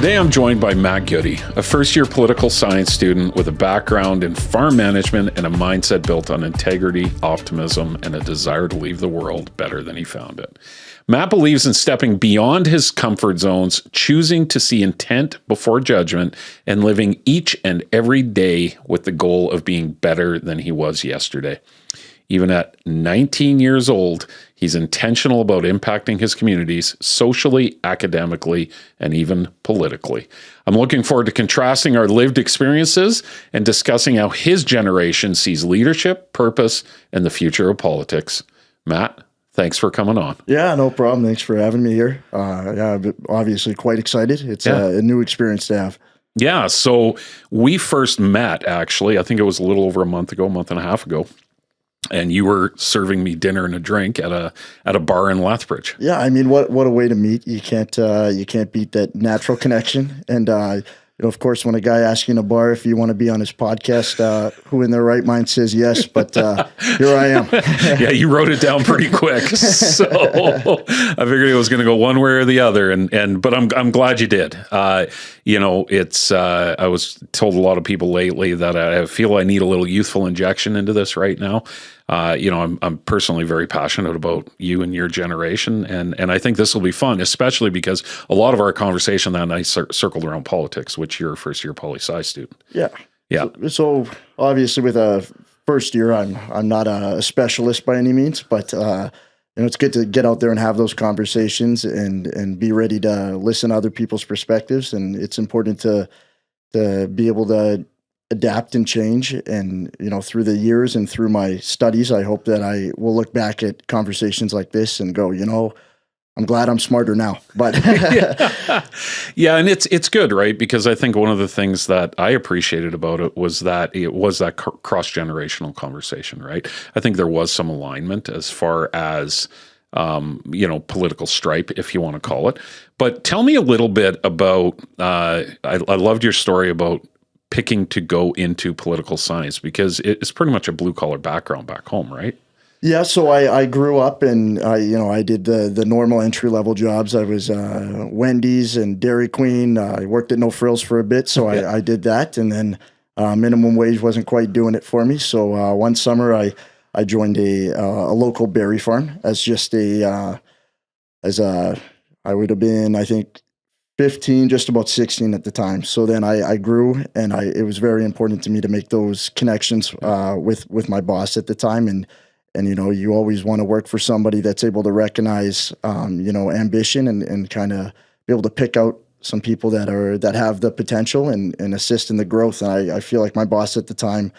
Today I'm joined by Matt Goodey, a first-year political science student with a background in farm management and a mindset built on integrity, optimism, and a desire to leave the world better than he found it. Matt believes in stepping beyond his comfort zones, choosing to see intent before judgment, and living each and every day with the goal of being better than he was yesterday. Even at 19 years old, he's intentional about impacting his communities socially, academically, and even politically. I'm looking forward to contrasting our lived experiences and discussing how his generation sees leadership, purpose, and the future of politics. Matt, thanks for coming on. Yeah, no problem. Thanks for having me here. I'm obviously quite excited. It's a new experience to have. Yeah, so we first met, actually, I think it was a little over a month and a half ago. And you were serving me dinner and a drink at a bar in Lethbridge. Yeah, I mean, what a way to meet. You can't beat that natural connection. And of course, when a guy asks you in a bar if you want to be on his podcast, who in their right mind says yes? But here I am. Yeah, you wrote it down pretty quick, so I figured it was going to go one way or the other. But I'm glad you did. It's I was told a lot of people lately that I feel I need a little youthful injection into this right now. I'm personally very passionate about you and your generation, and I think this will be fun, especially because a lot of our conversation that night circled around politics, which you're a first-year poli-sci student. Yeah. Yeah. So obviously, with a first year, I'm not a specialist by any means, but it's good to get out there and have those conversations and be ready to listen to other people's perspectives, and it's important to be able to adapt and change. And, through the years and through my studies, I hope that I will look back at conversations like this and go, I'm glad I'm smarter now. But yeah, and it's good, right? Because I think one of the things that I appreciated about it was that cross-generational conversation, right? I think there was some alignment as far as political stripe, if you want to call it. But tell me a little bit about, I loved your story about picking to go into political science, because it's pretty much a blue-collar background back home, right? Yeah, so I grew up and I did the normal entry-level jobs. I was Wendy's and Dairy Queen. I worked at No Frills for a bit, so I did that. And then minimum wage wasn't quite doing it for me. So one summer I joined a local berry farm as just I would have been, I think, 15, just about 16 at the time. So then I grew, and it was very important to me to make those connections with my boss at the time. And you always want to work for somebody that's able to recognize, ambition and kind of be able to pick out some people that have the potential and assist in the growth. And I feel like my boss at the time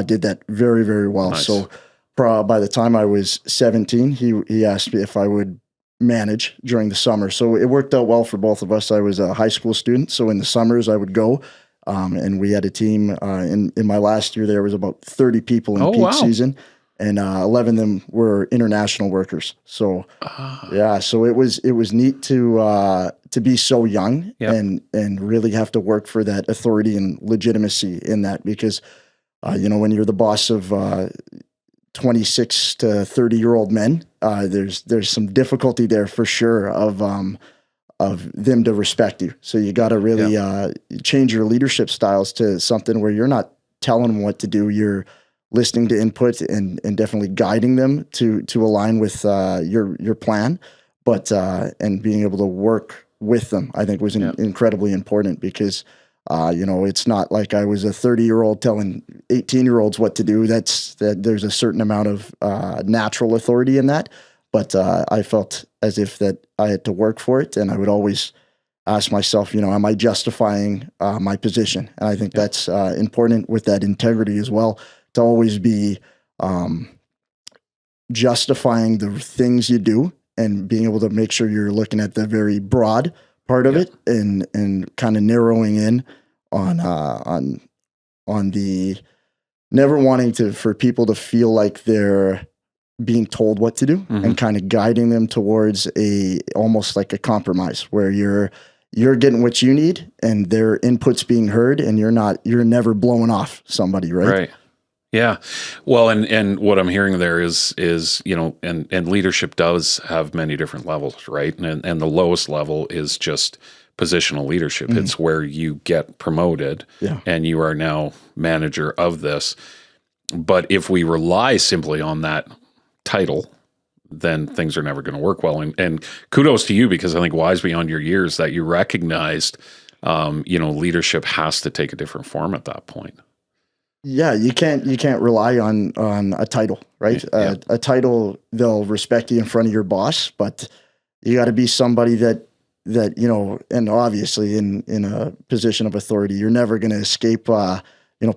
did that very, very well. Nice. So by the time I was 17, he asked me if I would manage during the summer. So it worked out well for both of us. I was a high school student, so in the summers I would go, and we had a team. In my last year there was about 30 people in peak season. And 11 of them were international workers. So so it was neat to be so young and really have to work for that authority and legitimacy in that, because when you're the boss of 26 to 30-year-old men, there's some difficulty there for sure of them to respect you. So you got to really change your leadership styles to something where you're not telling them what to do. You're listening to input and definitely guiding them to align with your plan, but and being able to work with them, I think was incredibly important, because it's not like I was a 30-year-old telling 18-year-olds what to do. There's a certain amount of natural authority in that, but I felt as if that I had to work for it, and I would always ask myself, am I justifying my position? And I think that's important with that integrity as well, to always be justifying the things you do and being able to make sure you're looking at the very broad part of it and kind of narrowing in on the never wanting for people to feel like they're being told what to do, and kind of guiding them towards almost like a compromise where you're getting what you need and their input's being heard, and you're never blowing off somebody, right? Right. Yeah. Well, and what I'm hearing there is and leadership does have many different levels, right? And the lowest level is just positional leadership. It's where you get promoted and you are now manager of this. But if we rely simply on that title, then things are never going to work well. And kudos to you, because I think wise beyond your years that you recognized, leadership has to take a different form at that point. Yeah, you can't rely on a title, right? A title, they'll respect you in front of your boss, but you got to be somebody that and obviously in a position of authority, you're never going to escape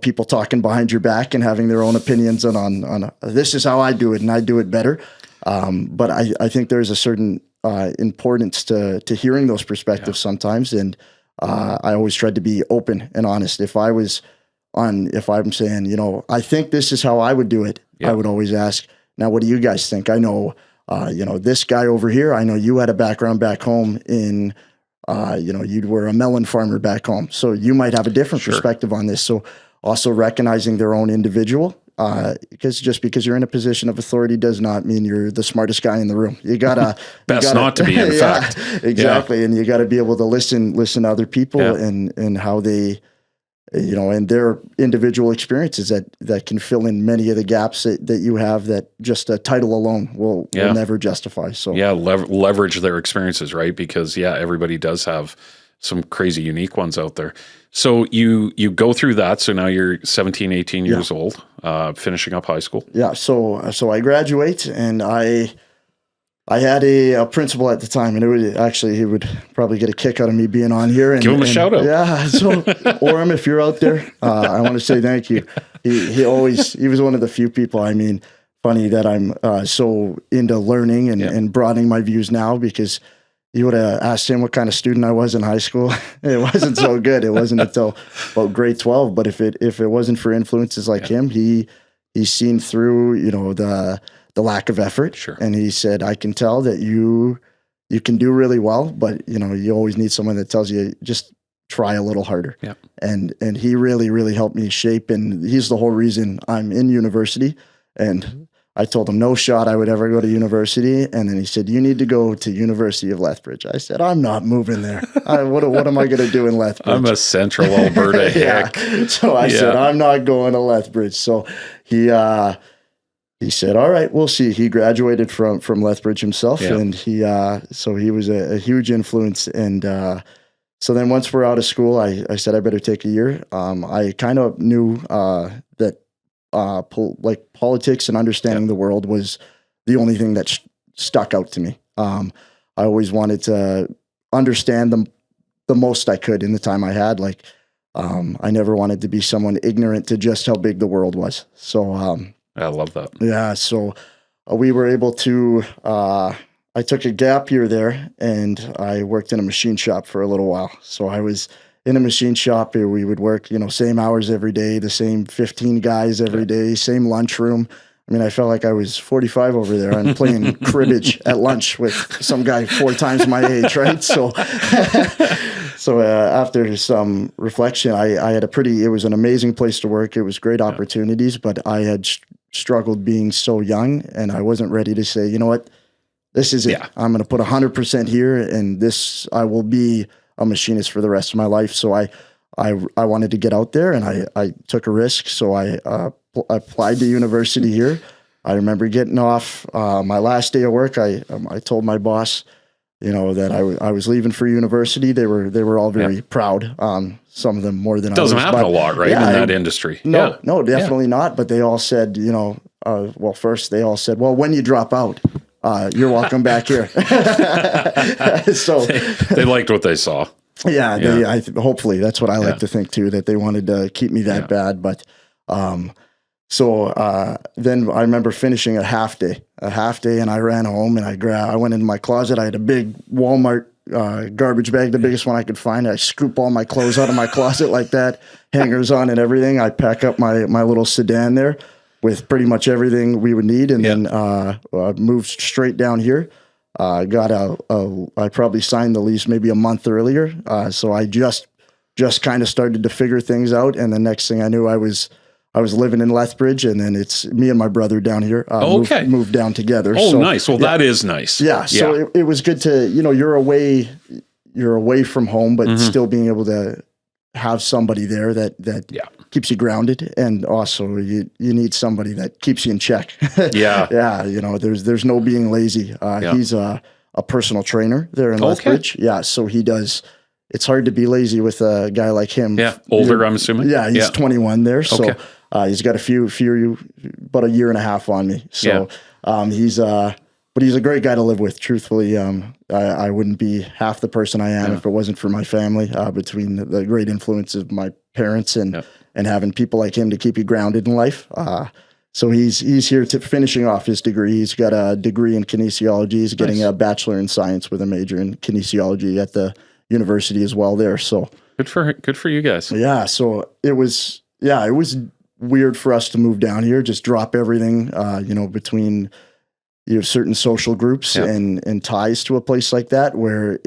people talking behind your back and having their own opinions on this is how I do it and I do it better. But I think there's a certain importance to hearing those perspectives sometimes, and I always tried to be open and honest. If I'm saying, I think this is how I would do it, I would always ask, now, what do you guys think? I know, this guy over here, I know you had a background back home in, you were a melon farmer back home. So you might have a different perspective on this. So also recognizing their own individual, because just because you're in a position of authority does not mean you're the smartest guy in the room. You gotta not to be, in fact. Exactly. And you got to be able to listen to other people and how they, and their individual experiences that can fill in many of the gaps that you have that just a title alone will never justify. So leverage their experiences, right? Because everybody does have some crazy unique ones out there. So you go through that. So now you're 17, 18 years old, finishing up high school. Yeah. So I graduate, and I had a principal at the time, and he would probably get a kick out of me being on here. And, give him a shout out. Yeah. So Orem, if you're out there, I want to say thank you. He was one of the few people, funny that I'm so into learning and broadening my views now, because you would have asked him what kind of student I was in high school. It wasn't so good. It wasn't until about grade 12. But if it wasn't for influences like him, he's seen through, the lack of effort. Sure. And he said, I can tell that you can do really well, but you always need someone that tells you just try a little harder. Yeah. And he really, really helped me shape, and he's the whole reason I'm in university. And I told him no shot I would ever go to university. And then he said, you need to go to University of Lethbridge. I said, I'm not moving there. What am I going to do in Lethbridge? I'm a Central Alberta hick. So I said, I'm not going to Lethbridge. So he said, all right, we'll see. He graduated from Lethbridge himself, and so he was a huge influence. And so then once we're out of school, I said, I better take a year. I kind of knew that politics and understanding the world was the only thing that stuck out to me. I always wanted to understand the most I could in the time I had. I never wanted to be someone ignorant to just how big the world was. So I love that. Yeah. So we were able to, I took a gap year there, and I worked in a machine shop for a little while. So I was in a machine shop. We would work, same hours every day, the same 15 guys every day, same lunchroom. I felt like I was 45 over there. I'm playing cribbage at lunch with some guy 4 times my age, right? So, after some reflection, I had it was an amazing place to work. It was great opportunities, but I had struggled being so young, and I wasn't ready to say, you know what, this is it. I'm going to put 100% here, and I will be a machinist for the rest of my life. So I wanted to get out there, and I took a risk. So I applied to university here. I remember getting off my last day of work. I told my boss, that I was leaving for university. They were all very proud. Some of them more than others. Doesn't happen a lot, right, in that industry. No, definitely not. But they all said, first they all said, well, when you drop out, you're welcome back here. So they liked what they saw. Yeah. Hopefully that's what I like to think too, that they wanted to keep me that bad. But, then I remember finishing a half day, and I ran home, and I went into my closet. I had a big Walmart garbage bag, the biggest one I could find. I scoop all my clothes out of my closet like that, hangers on and everything. I pack up my little sedan there with pretty much everything we would need, and then moved straight down here. I probably signed the lease maybe a month earlier, so I just kind of started to figure things out, and the next thing I knew, I was living in Lethbridge, and then it's me and my brother down here. Moved down together. Oh, so, nice. Well, that is nice. Yeah. So it was good to, you're away, you're away from home, but still being able to have somebody there that keeps you grounded, and also you need somebody that keeps you in check. Yeah, you know, there's no being lazy. He's a personal trainer there in Lethbridge. Yeah, so he does. It's hard to be lazy with a guy like him. Yeah, older, I'm assuming. Yeah, he's 21 there, so he's got about a year and a half on me. So but he's a great guy to live with. Truthfully, I wouldn't be half the person I am if it wasn't for my family. Between the great influence of my parents and having people like him to keep you grounded in life. So he's here to finishing off his degree. He's got a degree in kinesiology. He's getting a bachelor in science with a major in kinesiology at the university as well there. So good for you guys. Yeah. So it was weird for us to move down here, just drop everything, you know, between certain social groups and ties to a place like that, where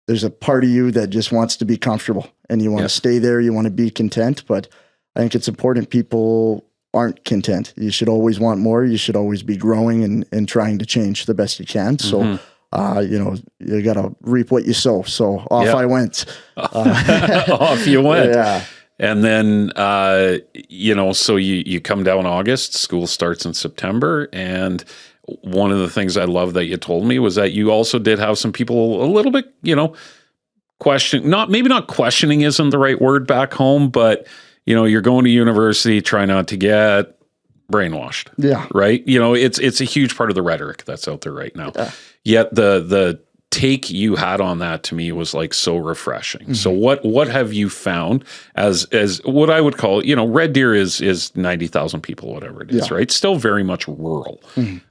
there's a part of you that just wants to be comfortable and you want to stay there. You want to be content, but I think it's important people aren't content. You should always want more. You should always be growing and trying to change the best you can. So, you know, you got to reap what you sow. So off I went. Off you went. Yeah. And then, you know, so you come down August, school starts in September. And one of the things I love that you told me was that you also did have some people a little bit, you know, maybe not questioning isn't the right word back home, but, you know, you're going to university, try not to get brainwashed. Yeah. Right. You know, it's a huge part of the rhetoric that's out there right now. Yeah. Yet the take you had on that to me was like so refreshing. So what have you found as what I would call, you know, Red Deer is 90,000 people, whatever it is, right? Still very much rural.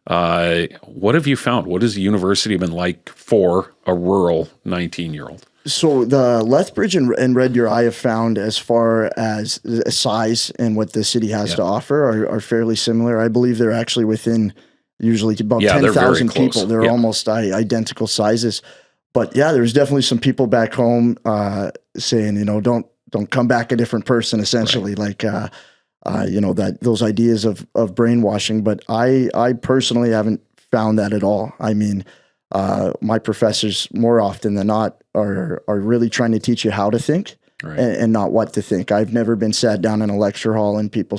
What have you found? What has the university been like for a rural 19-year-old? So the Lethbridge and Red Deer I have found, as far as size and what the city has to offer, are fairly similar. I believe they're actually within usually about 10,000 people. They're almost identical sizes. But yeah, there's definitely some people back home saying, you know, don't come back a different person, essentially, like, you know, that those ideas of brainwashing. But I personally haven't found that at all. I mean, my professors more often than not are really trying to teach you how to think and not what to think. I've never been sat down in a lecture hall and people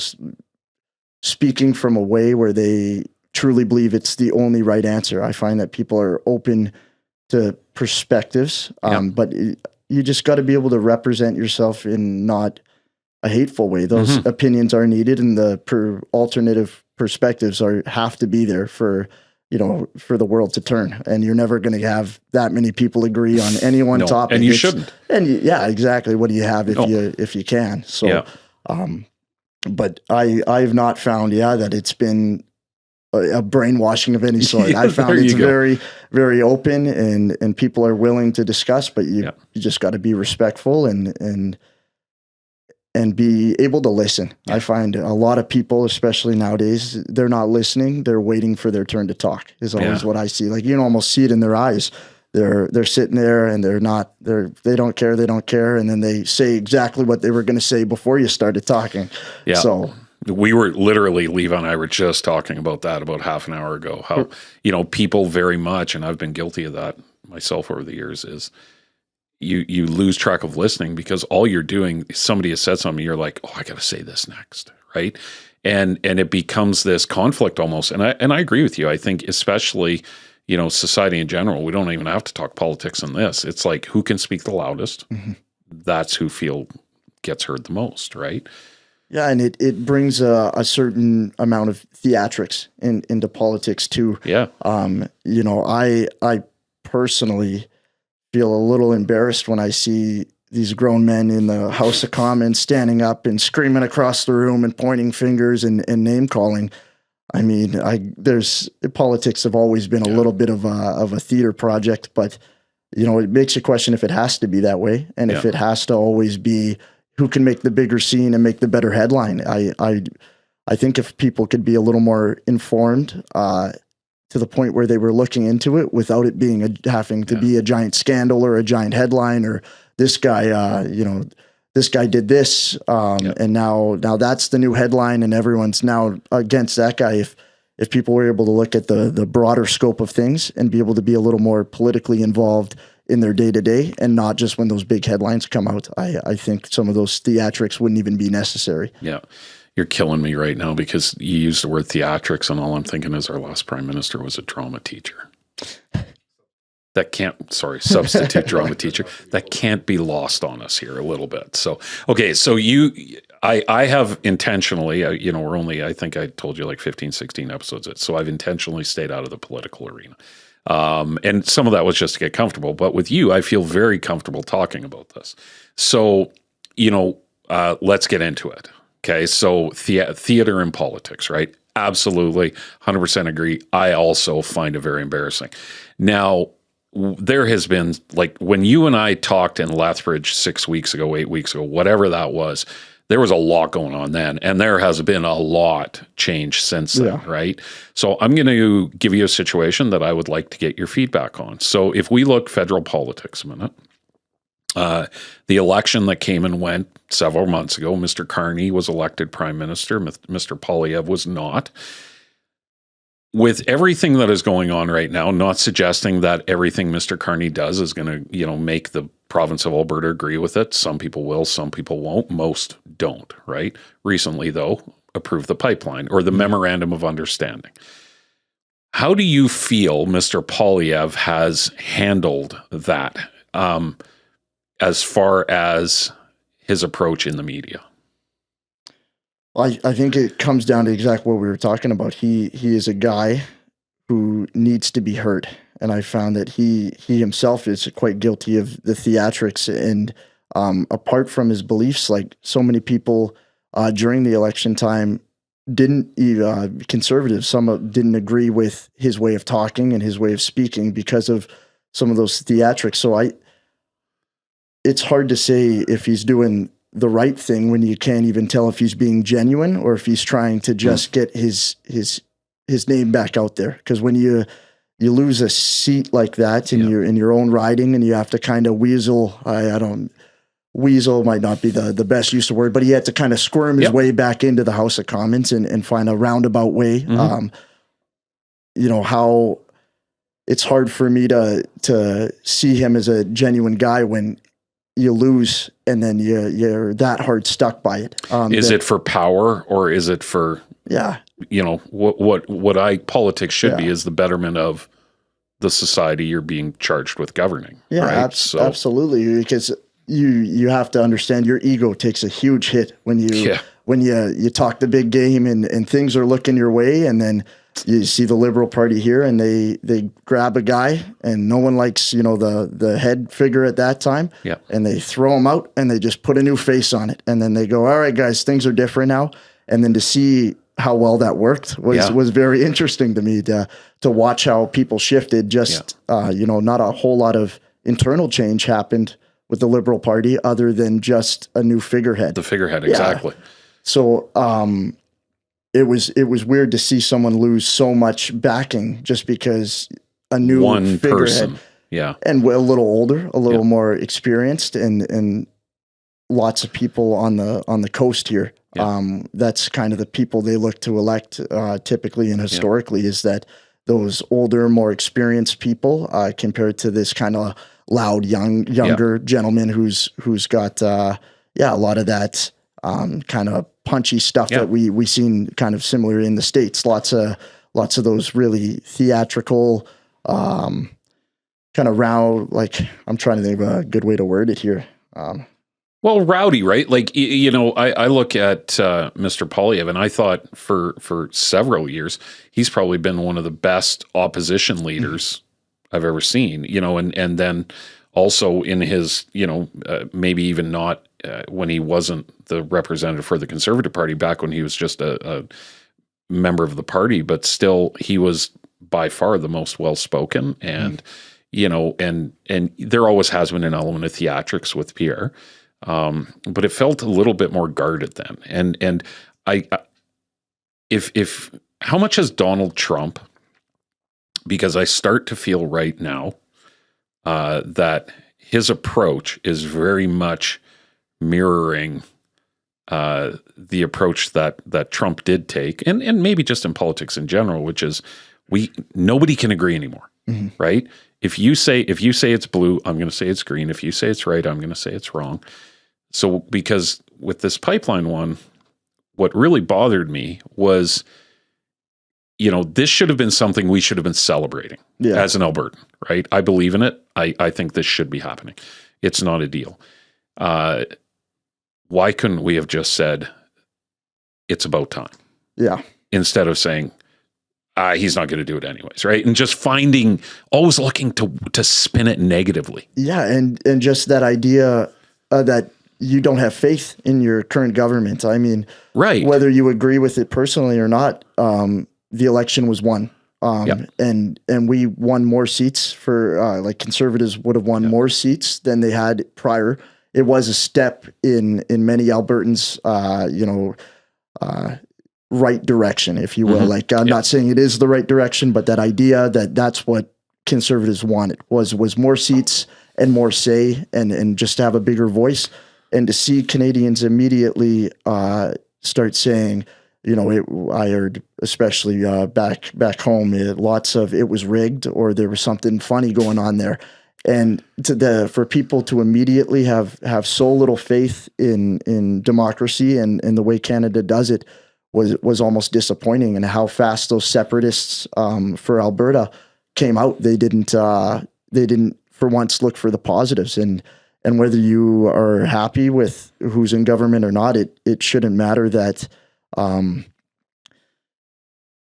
speaking from a way where they truly believe it's the only right answer. I find that people are open to perspectives, but you just got to be able to represent yourself in not a hateful way. Those opinions are needed, and the alternative perspectives have to be there for the world to turn. And you're never going to have that many people agree on any one topic. And you shouldn't. And exactly. What do you have if you can? So, but I've not found that it's been a brainwashing of any sort. I found it's very, very open, and people are willing to discuss, but you just got to be respectful and be able to listen. I find a lot of people, especially nowadays, they're not listening. They're waiting for their turn to talk is always what I see. Like, you can almost see it in their eyes. They're sitting there and they don't care. And then they say exactly what they were going to say before you started talking. Yeah. So we were literally, Levi and I were just talking about that about half an hour ago, how, you know, people very much, and I've been guilty of that myself over the years, is you lose track of listening because all you're doing, somebody has said something, you're like, oh, I got to say this next, right? And it becomes this conflict almost. And I agree with you. I think especially, you know, society in general, we don't even have to talk politics in this. It's like, who can speak the loudest? That's who gets heard the most, right? Yeah, and it brings a certain amount of theatrics into politics too. Yeah. You know, I personally feel a little embarrassed when I see these grown men in the House of Commons standing up and screaming across the room and pointing fingers and name calling. I mean, politics have always been a little bit of a theater project, but you know, it makes you question if it has to be that way, and if it has to always be who can make the bigger scene and make the better headline. I think if people could be a little more informed to the point where they were looking into it without it being having to be a giant scandal or a giant headline, or this guy, you know, this guy did this, and now that's the new headline, and everyone's now against that guy. If people were able to look at the broader scope of things and be able to be a little more politically involved in their day to day, and not just when those big headlines come out. I think some of those theatrics wouldn't even be necessary. Yeah. You're killing me right now because you used the word theatrics, and all I'm thinking is our last prime minister was a drama teacher. That can't, substitute drama teacher. That can't be lost on us here a little bit. So, okay. So I have intentionally, we're only, I think I told you like 15, 16 episodes. So I've intentionally stayed out of the political arena. And some of that was just to get comfortable. But with you, I feel very comfortable talking about this. So, let's get into it. Okay. So theater and politics, right? Absolutely. 100% agree. I also find it very embarrassing. Now, there has been, like, when you and I talked in Lethbridge 6 weeks ago, 8 weeks ago, whatever that was, there was a lot going on then, and there has been a lot changed since then, right? So I'm going to give you a situation that I would like to get your feedback on. So if we look federal politics a minute, the election that came and went several months ago, Mr. Carney was elected prime minister, Mr. Poilievre was not. With everything that is going on right now, not suggesting that everything Mr. Carney does is going to, make the province of Alberta agree with it. Some people will, some people won't. Most don't, right? Recently, though, approved the pipeline or the memorandum of understanding. How do you feel Mr. Poilievre has handled that as far as his approach in the media? I think it comes down to exactly what we were talking about. He is a guy who needs to be heard. And I found that he himself is quite guilty of the theatrics. And apart from his beliefs, like so many people during the election time didn't, conservatives, some didn't agree with his way of talking and his way of speaking because of some of those theatrics. So it's hard to say if he's doing the right thing when you can't even tell if he's being genuine or if he's trying to just get his name back out there. Because when you lose a seat like that in your own riding, and you have to kind of weasel. Weasel might not be the best use of word, but he had to kind of squirm his way back into the House of Commons and find a roundabout way. How it's hard for me to see him as a genuine guy when you lose and then you're that hard stuck by it. Is it for power or is it for, what politics should be is the betterment of the society you're being charged with governing. Yeah, right? Absolutely. Because you have to understand your ego takes a huge hit when you talk the big game and things are looking your way, and then you see the Liberal Party here and they grab a guy and no one likes, the head figure at that time. Yeah. And they throw him out and they just put a new face on it. And then they go, all right, guys, things are different now. And then to see how well that worked was very interesting to me to watch how people shifted. Not a whole lot of internal change happened with the Liberal Party other than just a new figurehead. The figurehead, exactly. So, it was weird to see someone lose so much backing just because a new one person, and a little older, a little more experienced, and lots of people on the coast here. That's kind of the people they look to elect typically and historically is that those older, more experienced people compared to this kind of loud, younger gentleman who's got a lot of that kind of punchy stuff that we seen kind of similar in the States. Lots of those really theatrical, kind of round, like I'm trying to think of a good way to word it here. Well, rowdy, right? Like, I look at Mr. Poilievre, and I thought for several years, he's probably been one of the best opposition leaders I've ever seen, and then also in his, maybe even not when he wasn't the representative for the Conservative Party, back when he was just a member of the party, but still he was by far the most well-spoken. And, and there always has been an element of theatrics with Pierre. But it felt a little bit more guarded then. And if how much has Donald Trump, because I start to feel right now that his approach is very much mirroring the approach that Trump did take, and maybe just in politics in general, which is nobody can agree anymore, right? If you say it's blue, I'm going to say it's green. If you say it's right, I'm going to say it's wrong. So because with this pipeline one, what really bothered me was, this should have been something we should have been celebrating as an Albertan, right? I believe in it. I think this should be happening. It's not a deal. Why couldn't we have just said it's about time? Yeah. Instead of saying, he's not going to do it anyways, right? And just always looking to spin it negatively. Yeah, and just that idea that you don't have faith in your current government. I mean, right. Whether you agree with it personally or not, the election was won. And we won more seats for, conservatives would have won more seats than they had prior. It was a step in many Albertans, right direction, if you will. I'm not saying it is the right direction, but that idea that's what conservatives wanted was more seats and more say and just to have a bigger voice, and to see Canadians immediately start saying, I heard, especially back home, lots of it was rigged or there was something funny going on there. And for people to immediately have so little faith in democracy and the way Canada does it was almost disappointing. And how fast those separatists for Alberta came out. They didn't for once look for the positives. And whether you are happy with who's in government or not, it shouldn't matter that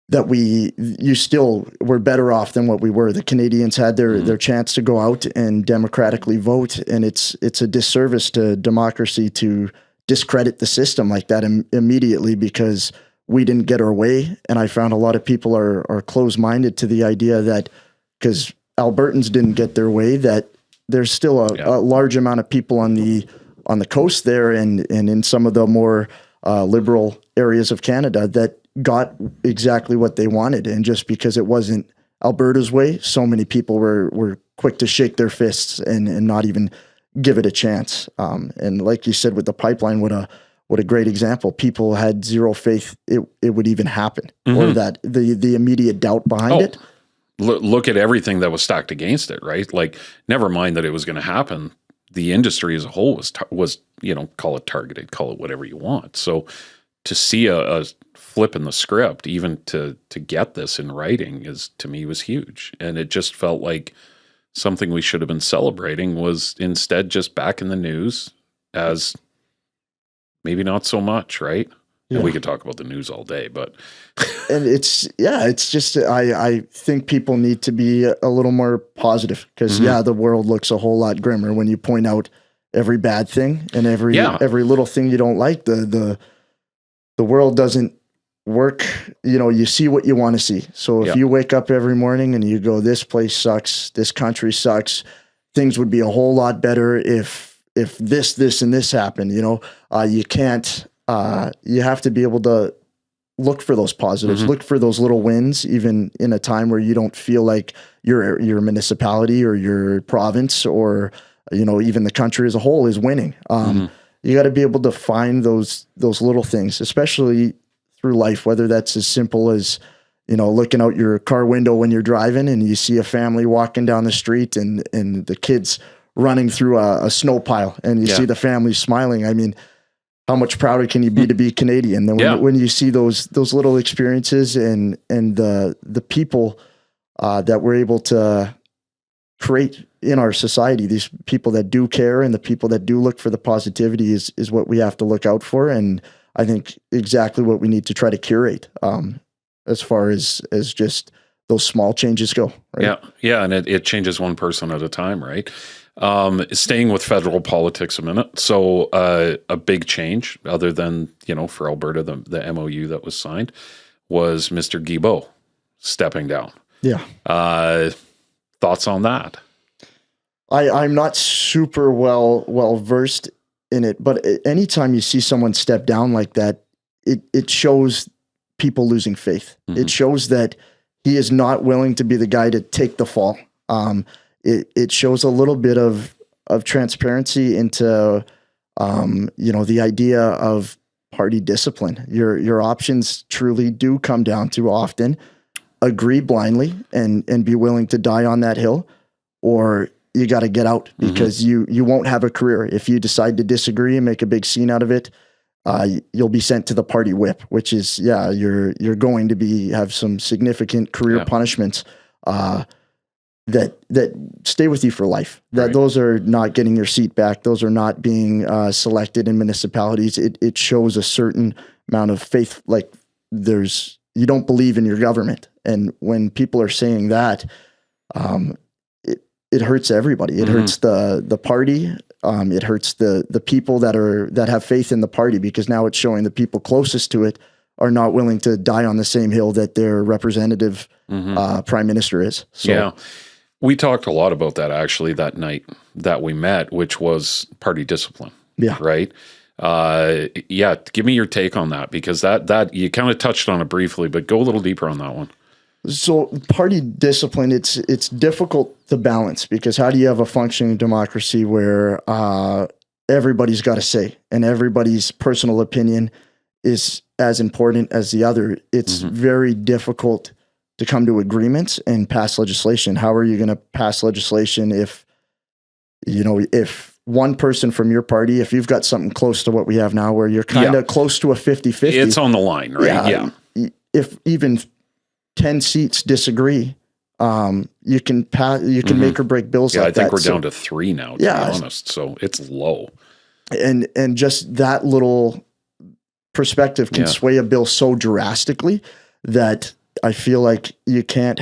you still were better off than what we were. The Canadians had their chance to go out and democratically vote, and it's a disservice to democracy to discredit the system like that immediately because we didn't get our way. And I found a lot of people are closed-minded to the idea that because Albertans didn't get their way, that there's still a large amount of people on the coast there and in some of the more liberal areas of Canada that got exactly what they wanted. And just because it wasn't Alberta's way, so many people were quick to shake their fists and not even give it a chance. And like you said with the pipeline, what a great example. People had zero faith it would even happen, or that the immediate doubt behind it. Look at everything that was stacked against it, right? Like, never mind that it was going to happen. The industry as a whole was call it targeted, call it whatever you want. So to see a flip in the script, even to get this in writing, to me was huge. And it just felt like something we should have been celebrating was instead just back in the news as maybe not so much, right? Yeah. And we could talk about the news all day, but and it's just I think people need to be a little more positive because the world looks a whole lot grimmer when you point out every bad thing and every little thing you don't like. The world doesn't work. You see what you want to see. So if you wake up every morning and you go, this place sucks, this country sucks, things would be a whole lot better if this and this happened. You can't. You have to be able to look for those positives, look for those little wins, even in a time where you don't feel like your municipality or your province or even the country as a whole is winning. You got to be able to find those little things, especially through life, whether that's as simple as looking out your car window when you're driving and you see a family walking down the street and the kids running through a snow pile and you see the family smiling. I mean, how much prouder can you be to be Canadian? Then when you see those little experiences and the people that we're able to create in our society, these people that do care and the people that do look for the positivity is what we have to look out for. And I think exactly what we need to try to curate as far as just those small changes go. Right? Yeah. And it changes one person at a time, right? Staying with federal politics a minute. So a big change, other than, for Alberta, the MOU that was signed, was Mr. Guilbeault stepping down. Yeah. Thoughts on that? I'm not super well versed in it, but anytime you see someone step down like that, it shows people losing faith. It shows that he is not willing to be the guy to take the fall. It shows a little bit of transparency into, the idea of party discipline. Your options truly do come down to often agree blindly and be willing to die on that hill, or you got to get out because you won't have a career. If you decide to disagree and make a big scene out of it, you'll be sent to the party whip, which is, you're going to have some significant career punishments that stay with you for life. Those are not getting your seat back. Those are not being selected in municipalities. It shows a certain amount of faith. Like you don't believe in your government. And when people are saying that, it hurts everybody. It hurts the party. It hurts the people that have faith in the party, because now it's showing the people closest to it are not willing to die on the same hill that their representative prime minister is. So, we talked a lot about that actually that night that we met, which was party discipline. Yeah. Right. Give me your take on that, because that you kind of touched on it briefly, but go a little deeper on that one. So party discipline, it's difficult to balance, because how do you have a functioning democracy where everybody's got a say and everybody's personal opinion is as important as the other? It's very difficult to come to agreements and pass legislation. How are you going to pass legislation if one person from your party, if you've got something close to what we have now, where you're kind of close to a 50-50. It's on the line, right? Yeah. If even 10 seats disagree, you can make or break bills like that. I think we're down to 3 now, to be honest. So it's low. And just that little perspective can sway a bill so drastically that I feel like you can't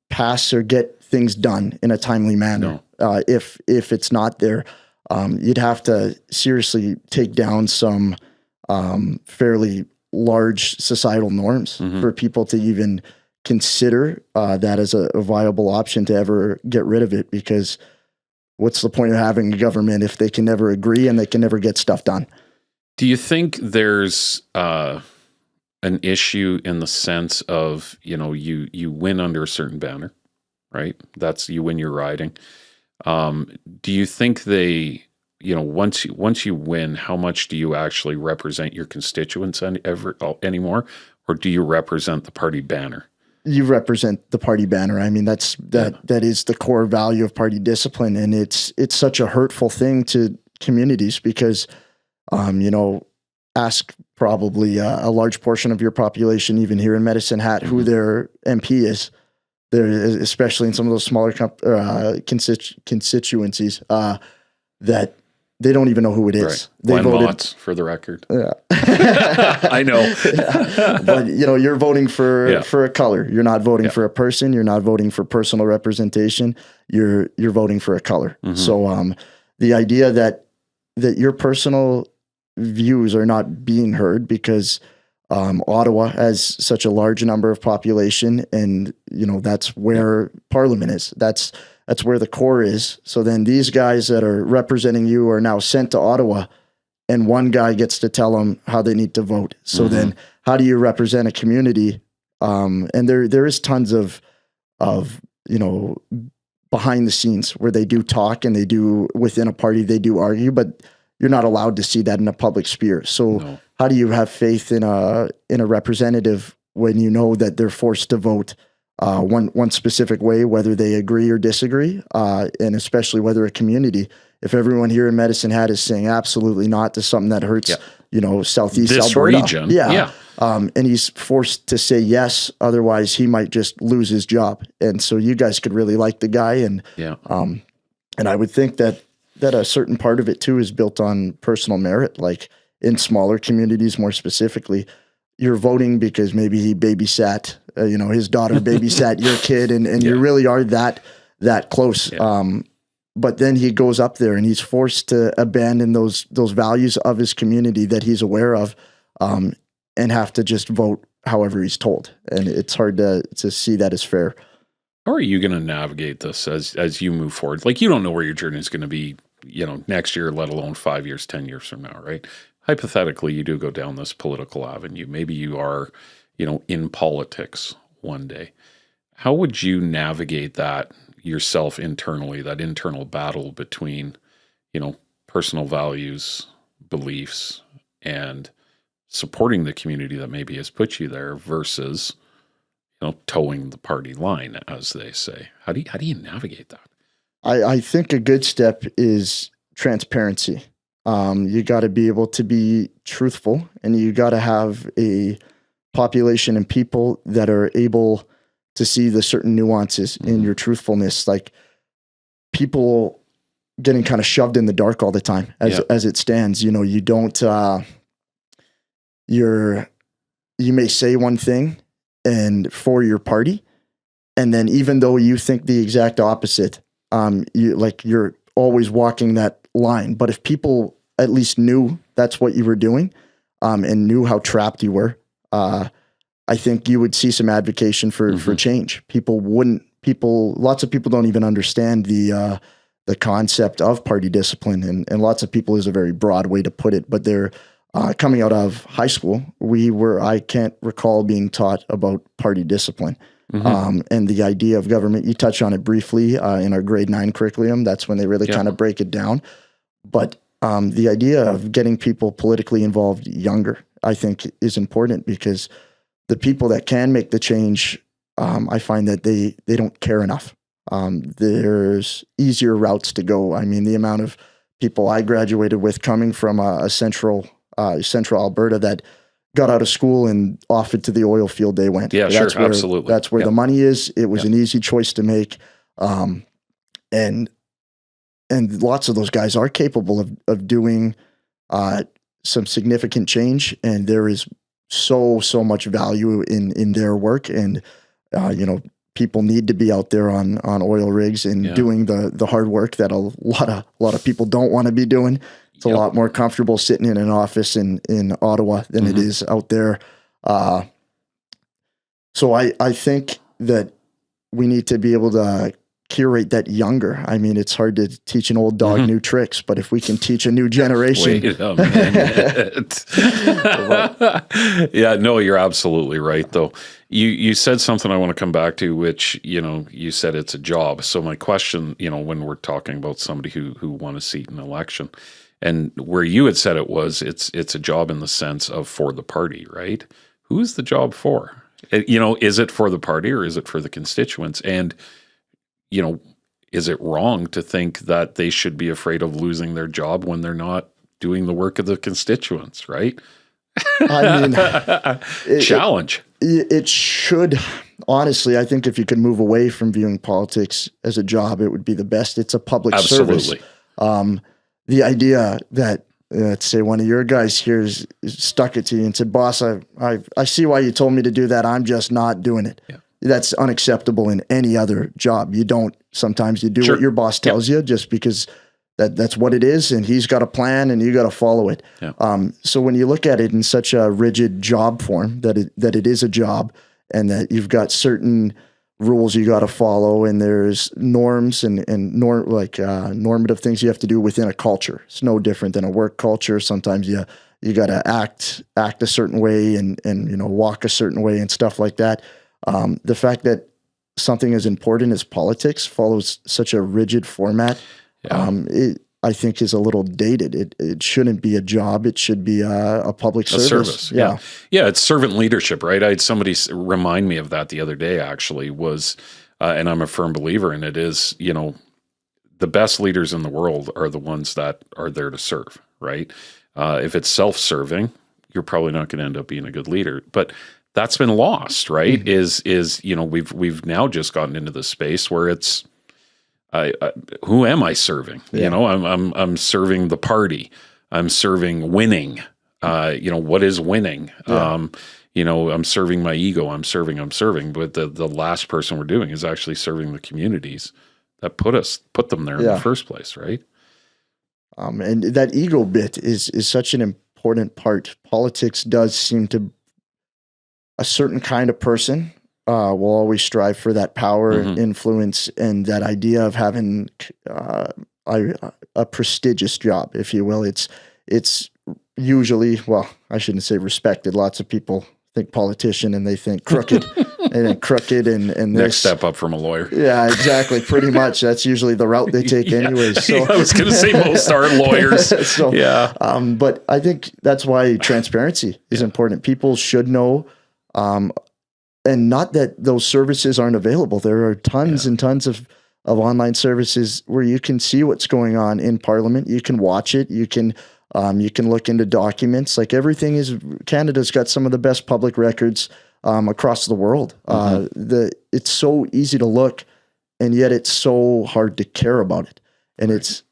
pass or get things done in a timely manner. No. If it's not there, you'd have to seriously take down some fairly large societal norms for people to even consider that as a viable option to ever get rid of it, because what's the point of having a government if they can never agree and they can never get stuff done? Do you think there's an issue in the sense of, you win under a certain banner, right? That's, you win your riding. Do you think they, once you win, how much do you actually represent your constituents anymore? Or do you represent the party banner? You represent the party banner. I mean, that is the core value of party discipline. And it's such a hurtful thing to communities, because, ask probably a large portion of your population, even here in Medicine Hat, who their MP is. There, especially in some of those smaller constituencies, that they don't even know who it is. Right. They Glenn voted Motts, for the record. Yeah. I know. But you're voting for a color. You're not voting for a person. You're not voting for personal representation. You're voting for a color. So the idea that your personal views are not being heard because Ottawa has such a large number of population, and that's where Parliament is. That's where the core is. So then these guys that are representing you are now sent to Ottawa, and one guy gets to tell them how they need to vote. So then how do you represent a community? And there is tons of behind the scenes where they do talk, and they do within a party, they do argue, but you're not allowed to see that in a public sphere. So how do you have faith in a representative when you know that they're forced to vote one specific way, whether they agree or disagree, and especially whether a community, if everyone here in Medicine Hat is saying absolutely not to something that hurts, Southeast this Alberta, region, and he's forced to say yes, otherwise he might just lose his job. And so you guys could really like the guy, and I would think that a certain part of it too is built on personal merit, like in smaller communities more specifically. You're voting because maybe he babysat, his daughter babysat your kid, and you really are that close. Yeah. But then he goes up there and he's forced to abandon those values of his community that he's aware of, and have to just vote however he's told. And it's hard to see that as fair. How are you going to navigate this as you move forward? Like, you don't know where your journey is going to be, next year, let alone 5 years, 10 years from now, right? Hypothetically, you do go down this political avenue. Maybe you are, in politics one day. How would you navigate that yourself internally, that internal battle between, personal values, beliefs, and supporting the community that maybe has put you there versus, towing the party line, as they say. How do you navigate that? I think a good step is transparency. You got to be able to be truthful, and you got to have a population and people that are able to see the certain nuances in your truthfulness. Like, people getting kind of shoved in the dark all the time as it stands. You don't, you may say one thing and for your party, and then even though you think the exact opposite, you're always walking that line. But if people at least knew that's what you were doing, and knew how trapped you were, I think you would see some advocacy for change. Lots of people don't even understand the concept of party discipline, and lots of people is a very broad way to put it, but they're coming out of high school. I can't recall being taught about party discipline. And the idea of government, you touch on it briefly in our grade 9 curriculum. That's when they really kind of break it down. But the idea of getting people politically involved younger, I think, is important, because the people that can make the change, I find that they don't care enough. There's easier routes to go. I mean, the amount of people I graduated with coming from a central Alberta that got out of school and off into the oil field they went. Yeah, sure, absolutely. That's where the money is. It was an easy choice to make. And lots of those guys are capable of doing some significant change, and there is so much value in their work. And people need to be out there on oil rigs and doing the hard work that a lot of people don't want to be doing. It's a lot more comfortable sitting in an office in Ottawa than it is out there. So I think that we need to be able to curate that younger. I mean, it's hard to teach an old dog new tricks, but if we can teach a new generation. Wait a minute. Yeah, no, you're absolutely right, though. You said something I want to come back to, which, you said it's a job. So my question, when we're talking about somebody who won a seat in an election, and where you had said it was, it's a job in the sense of for the party, right? Who's the job for? Is it for the party or is it for the constituents? And is it wrong to think that they should be afraid of losing their job when they're not doing the work of the constituents, right? I mean, challenge. It should. Honestly, I think if you could move away from viewing politics as a job, it would be the best. It's a public service. The idea that, let's say one of your guys here is stuck it to you and said, "Boss, I see why you told me to do that. I'm just not doing it." Yeah. That's unacceptable in any other job. Sometimes you do what your boss tells you just because that's what it is, and he's got a plan and you got to follow it. Yeah. So when you look at it in such a rigid job form, that it is a job, and that you've got certain rules you got to follow, and there's norms and normative things you have to do within a culture. It's no different than a work culture. Sometimes you got to act a certain way and walk a certain way and stuff like that. The fact that something as important as politics follows such a rigid format, I think is a little dated. It shouldn't be a job. It should be a public service. Yeah. It's servant leadership, right? I had somebody remind me of that the other day, actually, was, and I'm a firm believer in it, is, the best leaders in the world are the ones that are there to serve, right? If it's self-serving, you're probably not going to end up being a good leader. But that's been lost, right? Mm-hmm. We've now just gotten into the space where it's, who am I serving? Yeah. I'm serving the party. I'm serving winning. What is winning? Yeah. I'm serving my ego. I'm serving. But the last person we're doing is actually serving the communities that put them there in the first place, right? And that ego bit is such an important part. Politics does seem to, a certain kind of person will always strive for that power, influence, and that idea of having a prestigious job, if you will. It's usually, well, I shouldn't say respected. Lots of people think politician and they think crooked, and then crooked and this. Next step up from a lawyer. Yeah, exactly. Pretty much. That's usually the route they take anyways. So I was going to say most are lawyers. But I think that's why transparency is important. People should know. and not that those services aren't available. There are tons and tons of online services where you can see what's going on in Parliament. You can watch it. You can look into documents. Like Canada's got some of the best public records across the world. It's so easy to look, and yet it's so hard to care about it. And it's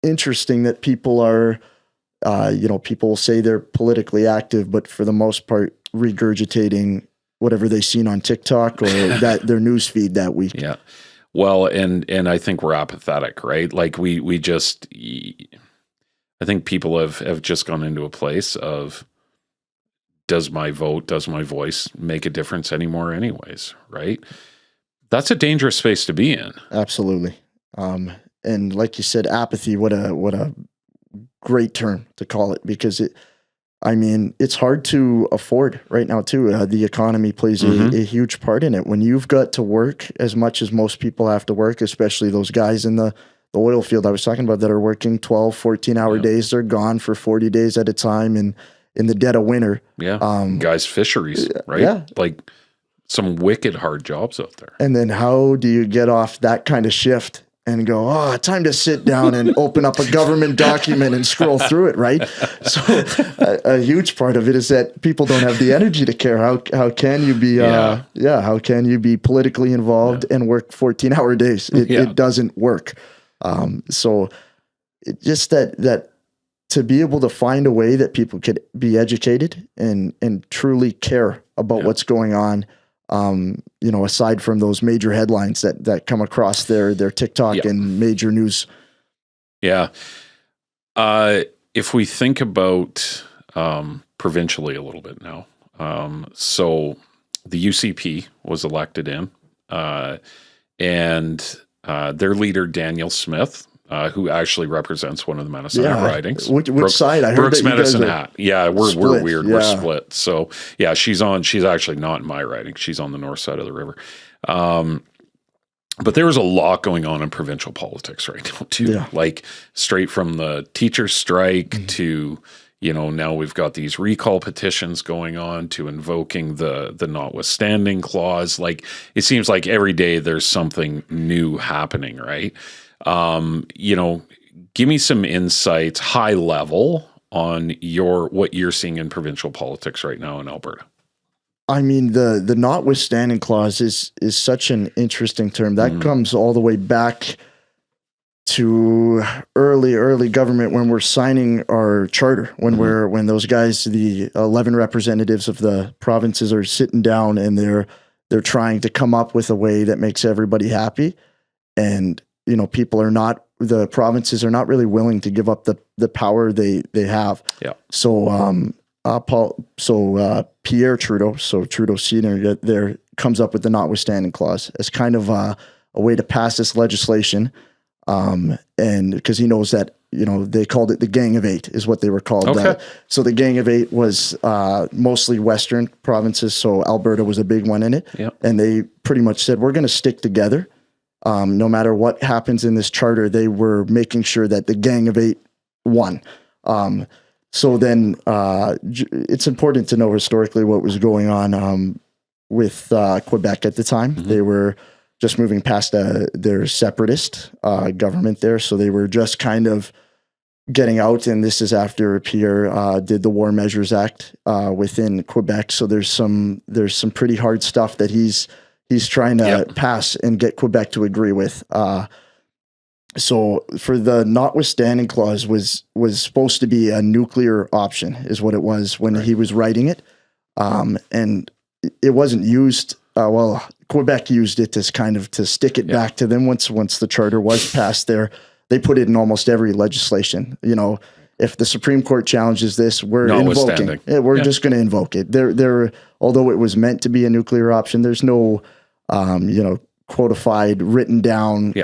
interesting that people are, people will say they're politically active, but for the most part, regurgitating whatever they've seen on TikTok or their news feed that week. Yeah. Well, and I think we're apathetic, right? Like we just, I think people have just gone into a place of, does my voice make a difference anymore anyways, right? That's a dangerous space to be in. Absolutely. And like you said, apathy, what a great term to call it, because it's hard to afford right now too. The economy plays a huge part in it. When you've got to work as much as most people have to work, especially those guys in the oil field I was talking about that are working 12, 14-hour days, they're gone for 40 days at a time and in the dead of winter. Yeah. Guys, fisheries, right? Yeah. Like some wicked hard jobs out there. And then how do you get off that kind of shift and go, time to sit down and open up a government document and scroll through it, right? So a huge part of it is that people don't have the energy to care. How can you be, how can you be politically involved and work 14-hour days? It doesn't work. So it just that to be able to find a way that people could be educated and truly care about what's going on, aside from those major headlines that come across their TikTok and major news. Yeah. If we think about provincially a little bit now, so the UCP was elected in, and their leader, Daniel Smith, who actually represents one of the Medicine Hat ridings. Which side? I heard Brooks that Medicine Hat. Yeah, we're weird. Yeah. We're split. So yeah, she's actually not in my riding. She's on the north side of the river. But there was a lot going on in provincial politics right now too. Yeah. Like straight from the teacher strike to, now we've got these recall petitions going on to invoking the notwithstanding clause. Like it seems like every day there's something new happening, right? Give me some insights, high level, on what you're seeing in provincial politics right now in Alberta. I mean, the notwithstanding clause is such an interesting term that comes all the way back to early government when we're signing our charter, when those guys, the 11 representatives of the provinces, are sitting down and they're trying to come up with a way that makes everybody happy, and the provinces are not really willing to give up the power they have. Yeah. So Pierre Trudeau, so Trudeau Senior, there comes up with the notwithstanding clause as kind of a way to pass this legislation, and because he knows that they called it the Gang of Eight is what they were called. Okay. So the Gang of Eight was mostly Western provinces, so Alberta was a big one in it, and they pretty much said we're going to stick together. No matter what happens in this charter, they were making sure that the Gang of Eight won. So then it's important to know historically what was going on with Quebec at the time. They were just moving past their separatist government there. So they were just kind of getting out. And this is after Pierre did the War Measures Act within Quebec. So there's some pretty hard stuff that he's trying to pass and get Quebec to agree with. So for the notwithstanding clause was supposed to be a nuclear option is what it was when he was writing it. And it wasn't used. Quebec used it as kind of to stick it back to them once the charter was passed there. They put it in almost every legislation. If the Supreme Court challenges this, we're invoking. We're just going to invoke it. There, although it was meant to be a nuclear option, there's no, codified, written down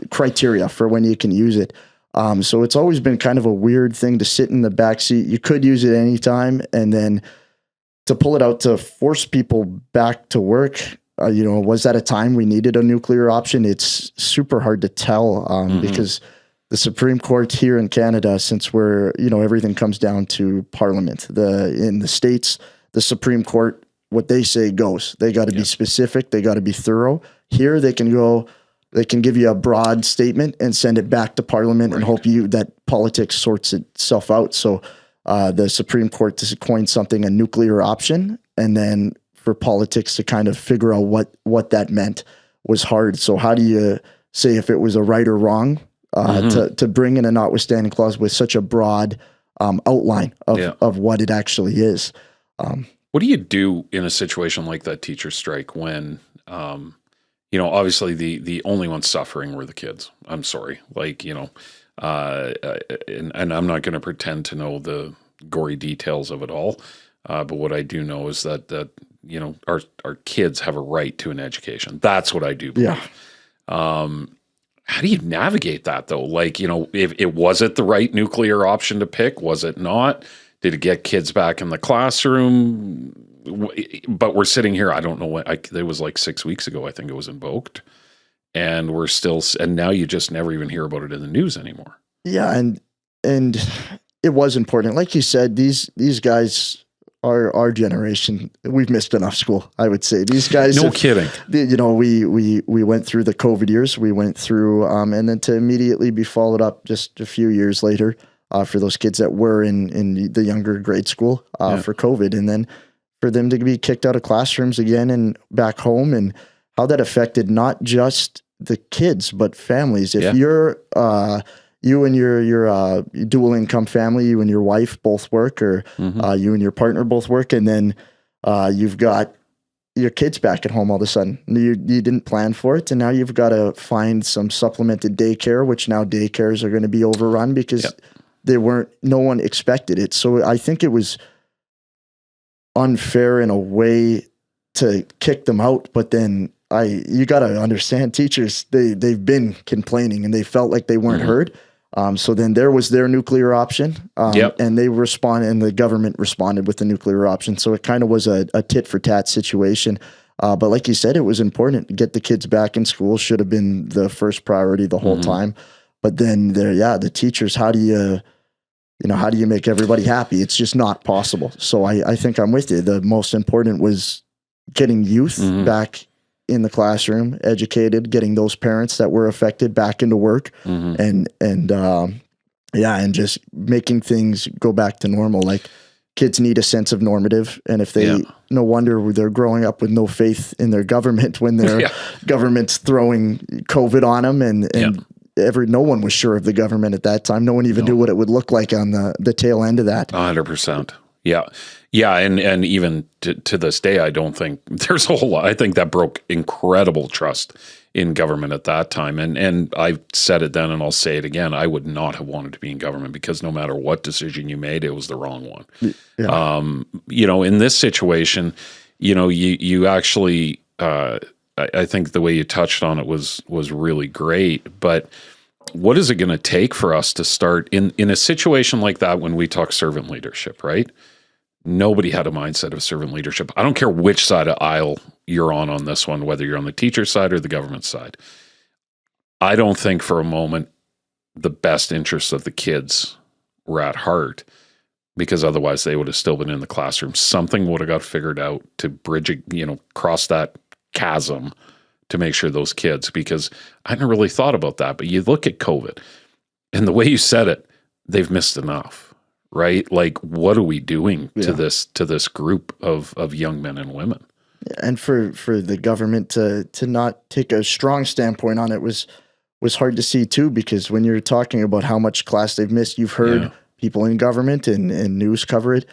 criteria for when you can use it. So it's always been kind of a weird thing to sit in the backseat. You could use it anytime, and then to pull it out to force people back to work. Was that a time we needed a nuclear option? It's super hard to tell because the Supreme Court here in Canada, since everything comes down to Parliament. In the States, the Supreme Court what they say goes. They got to be specific. They got to be thorough. Here they can give you a broad statement and send it back to Parliament and hope that politics sorts itself out. So the Supreme Court just coined something, a nuclear option, and then for politics to kind of figure out what that meant was hard. So how do you say if it was a right or wrong to bring in a notwithstanding clause with such a broad outline of what it actually is? What do you do in a situation like that teacher strike when, obviously the only ones suffering were the kids? I'm sorry. And I'm not going to pretend to know the gory details of it all. But what I do know is that our kids have a right to an education. That's what I do believe. How do you navigate that though? If it was it the right nuclear option to pick? Was it not? Did it get kids back in the classroom? But we're sitting here, I don't know when, it was like 6 weeks ago, I think it was invoked. And and now you just never even hear about it in the news anymore. Yeah. And it was important. Like you said, these guys, our generation, we've missed enough school, I would say. These guys, no kidding. We went through the COVID years. We went through, and then to immediately be followed up just a few years later for those kids that were in the younger grade school for COVID, and then for them to be kicked out of classrooms again and back home, and how that affected not just the kids but families. If you're you and your dual income family, you and your wife both work, or you and your partner both work, and then you've got your kids back at home all of a sudden. You didn't plan for it, and now you've got to find some supplemented daycare, which now daycares are going to be overrun because no one expected it. So I think it was unfair in a way to kick them out, but then you got to understand, teachers, they've been complaining and they felt like they weren't heard. So then there was their nuclear option, and they responded, and the government responded with the nuclear option. So it kind of was a tit for tat situation. But like you said, it was important to get the kids back in school. Should have been the first priority the whole time. But then the teachers, how do you make everybody happy? It's just not possible. So I think I'm with you. The most important was getting youth back in the classroom, educated, getting those parents that were affected back into work, and just making things go back to normal. Like, kids need a sense of normative, and if they, no wonder they're growing up with no faith in their government when their government's throwing COVID on them, and no one was sure of the government at that time. No one even knew what it would look like on the tail end of that. 100%. Yeah. And even to this day, I don't think there's a whole lot. I think that broke incredible trust in government at that time. And I said it then, and I'll say it again. I would not have wanted to be in government, because no matter what decision you made, it was the wrong one. Yeah. In this situation, you actually, I think the way you touched on it was really great. But what is it going to take for us to start in a situation like that when we talk servant leadership, right? Nobody had a mindset of servant leadership. I don't care which side of aisle you're on this one, whether you're on the teacher side or the government side. I don't think for a moment the best interests of the kids were at heart, because otherwise they would have still been in the classroom. Something would have got figured out to bridge, cross that chasm to make sure those kids, because I hadn't really thought about that, but you look at COVID and the way you said it, they've missed enough. Right? Like, what are we doing to this group of young men and women? And for the government to not take a strong standpoint on it was hard to see too, because when you're talking about how much class they've missed, you've heard people in government and news cover it.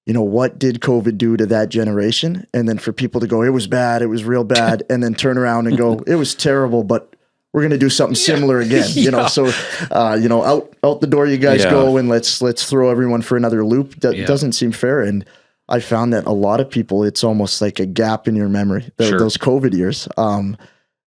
What did COVID do to that generation? And then for people to go, it was bad, it was real bad, and then turn around and go, it was terrible, but we're going to do something similar again, so, out the door you guys go, and let's throw everyone for another loop. That doesn't seem fair. And I found that a lot of people, it's almost like a gap in your memory. Those COVID years,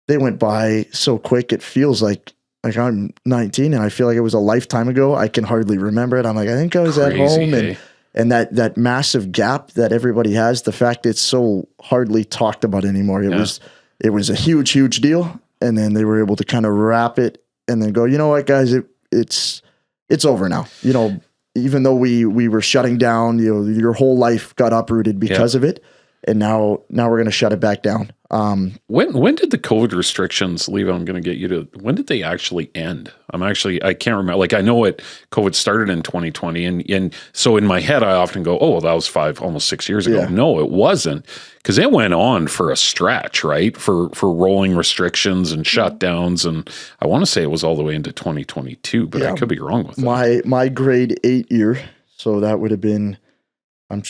they went by so quick. It feels like I'm 19 and I feel like it was a lifetime ago. I can hardly remember it. I'm like, I think I was at home, and that massive gap that everybody has, the fact it's so hardly talked about anymore. It was a huge deal. And then they were able to kind of wrap it and then go, you know what, guys, it's over now. Even though we were shutting down, your whole life got uprooted because of it. and now we're going to shut it back down. When did the COVID restrictions leave? I'm going to get you to, when did they actually end? I can't remember. Like, I know COVID started in 2020, and so in my head, I often go, oh, well, that was almost 6 years ago. Yeah. No, it wasn't, because it went on for a stretch, right? For rolling restrictions and shutdowns, and I want to say it was all the way into 2022, but I could be wrong with that. My grade 8 year, so that would have been, I'm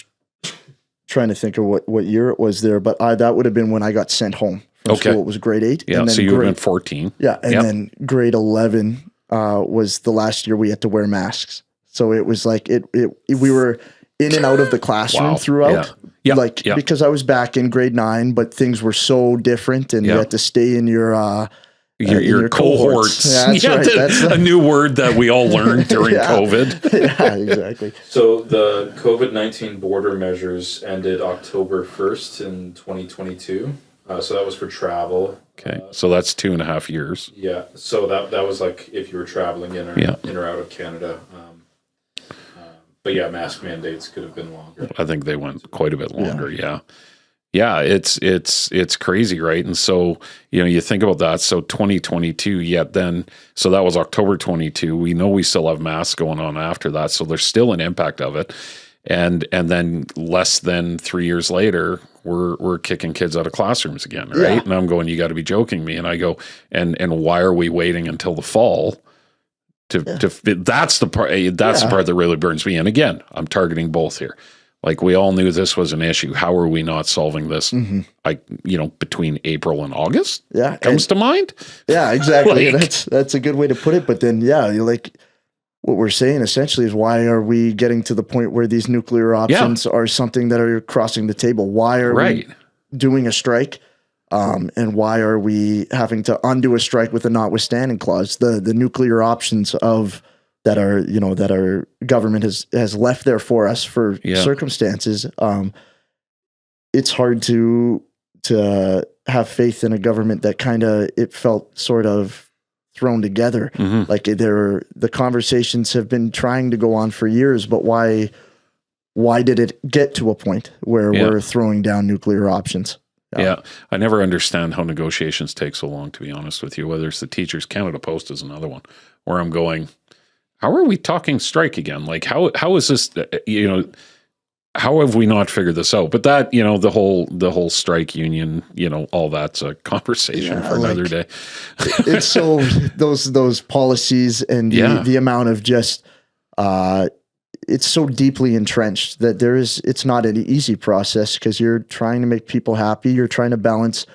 trying to think of what year it was there, but that would have been when I got sent home from school. It was grade 8. Yeah, and then so you would have been 14. Yeah, and then grade 11 was the last year we had to wear masks. So it was like we were in and out of the classroom throughout. Yeah. Because I was back in grade 9, but things were so different, and you had to stay in your cohorts. Yeah, that's right. A new word that we all learned during COVID. Yeah, exactly. So the COVID-19 border measures ended October 1st in 2022. So that was for travel. Okay, so that's 2.5 years. Yeah, so that was like if you were traveling in or out of Canada. But yeah, mask mandates could have been longer. I think they went quite a bit longer. Yeah, it's crazy, right? And so, you think about that. So 2022, so that was October 22. We know we still have masks going on after that. So there's still an impact of it. And then less than 3 years later, we're kicking kids out of classrooms again, right? Yeah. And I'm going, you got to be joking me. And I go, and why are we waiting until the fall? That's the part. That's the part that really burns me. And again, I'm targeting both here. Like, we all knew this was an issue. How are we not solving this? Between April and August? Yeah, comes to mind. Yeah, exactly. That's a good way to put it. But then, what we're saying essentially is, why are we getting to the point where these nuclear options are something that are crossing the table? Why are we doing a strike? And why are we having to undo a strike with a notwithstanding clause? The nuclear options that our government has left there for us for circumstances. It's hard to have faith in a government that it felt sort of thrown together. Mm-hmm. Like, the conversations have been trying to go on for years, but why did it get to a point where we're throwing down nuclear options? Yeah, I never understand how negotiations take so long, to be honest with you. Whether it's the Teachers Canada Post is another one, where I'm going, how are we talking strike again? Like, how is this, how have we not figured this out? But that, the whole strike union, all that's a conversation for another day. It's so, those policies and the amount of just, it's so deeply entrenched that it's not an easy process, because you're trying to make people happy. You're trying to balance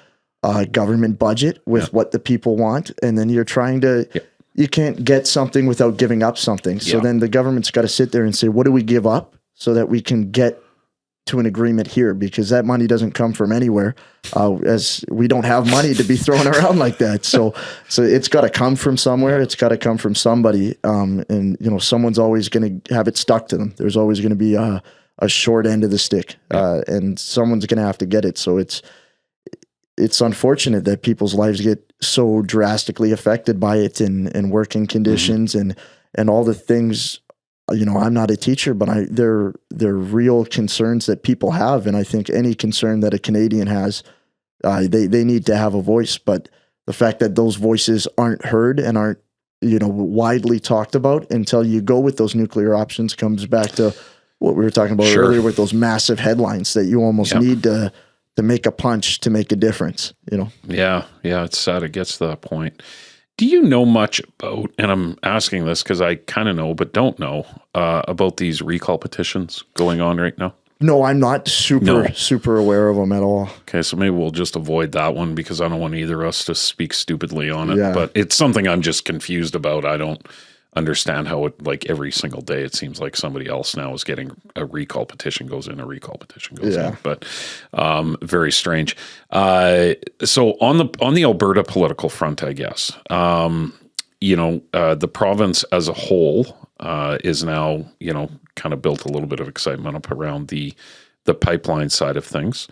government budget with what the people want. And then you're trying to, you can't get something without giving up something. So then the government's got to sit there and say, what do we give up so that we can get to an agreement here? Because that money doesn't come from anywhere, as we don't have money to be thrown around like that. So it's got to come from somewhere. It's got to come from somebody. And someone's always going to have it stuck to them. There's always going to be a short end of the stick, and someone's going to have to get it. So it's unfortunate that people's lives get so drastically affected by it, and working conditions and all the things. I'm not a teacher, but they're real concerns that people have. And I think any concern that a Canadian has, they need to have a voice. But the fact that those voices aren't heard and aren't, widely talked about until you go with those nuclear options comes back to what we were talking about earlier with those massive headlines that you almost need to make a punch to make a difference, Yeah. It's sad it gets to that point. Do you know much about, and I'm asking this because I kind of know, but don't know, about these recall petitions going on right now? No, I'm not super aware of them at all. Okay, so maybe we'll just avoid that one, because I don't want either of us to speak stupidly on it. Yeah. But it's something I'm just confused about. I don't understand how it, like, every single day it seems like somebody else now is getting a recall petition goes in, a recall petition goes in. But very strange. So on the Alberta political front, I guess, the province as a whole is now, kind of built a little bit of excitement up around the pipeline side of things.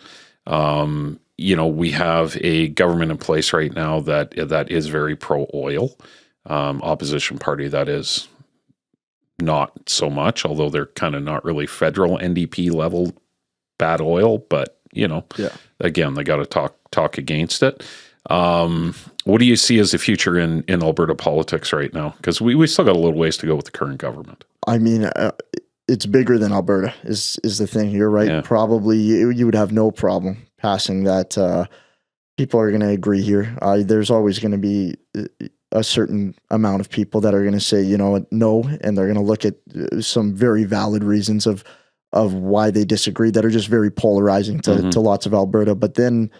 We have a government in place right now that is very pro-oil. Opposition party that is not so much, although they're kind of not really federal NDP level bad oil, but again, they got to talk against it. What do you see as the future in Alberta politics right now? Because we still got a little ways to go with the current government. I mean, it's bigger than Alberta is the thing. You're right. Yeah. Probably you would have no problem passing that. People are going to agree here. There's always going to be a certain amount of people that are going to say, no, and they're going to look at some very valid reasons of why they disagree that are just very polarizing to lots of Alberta. But then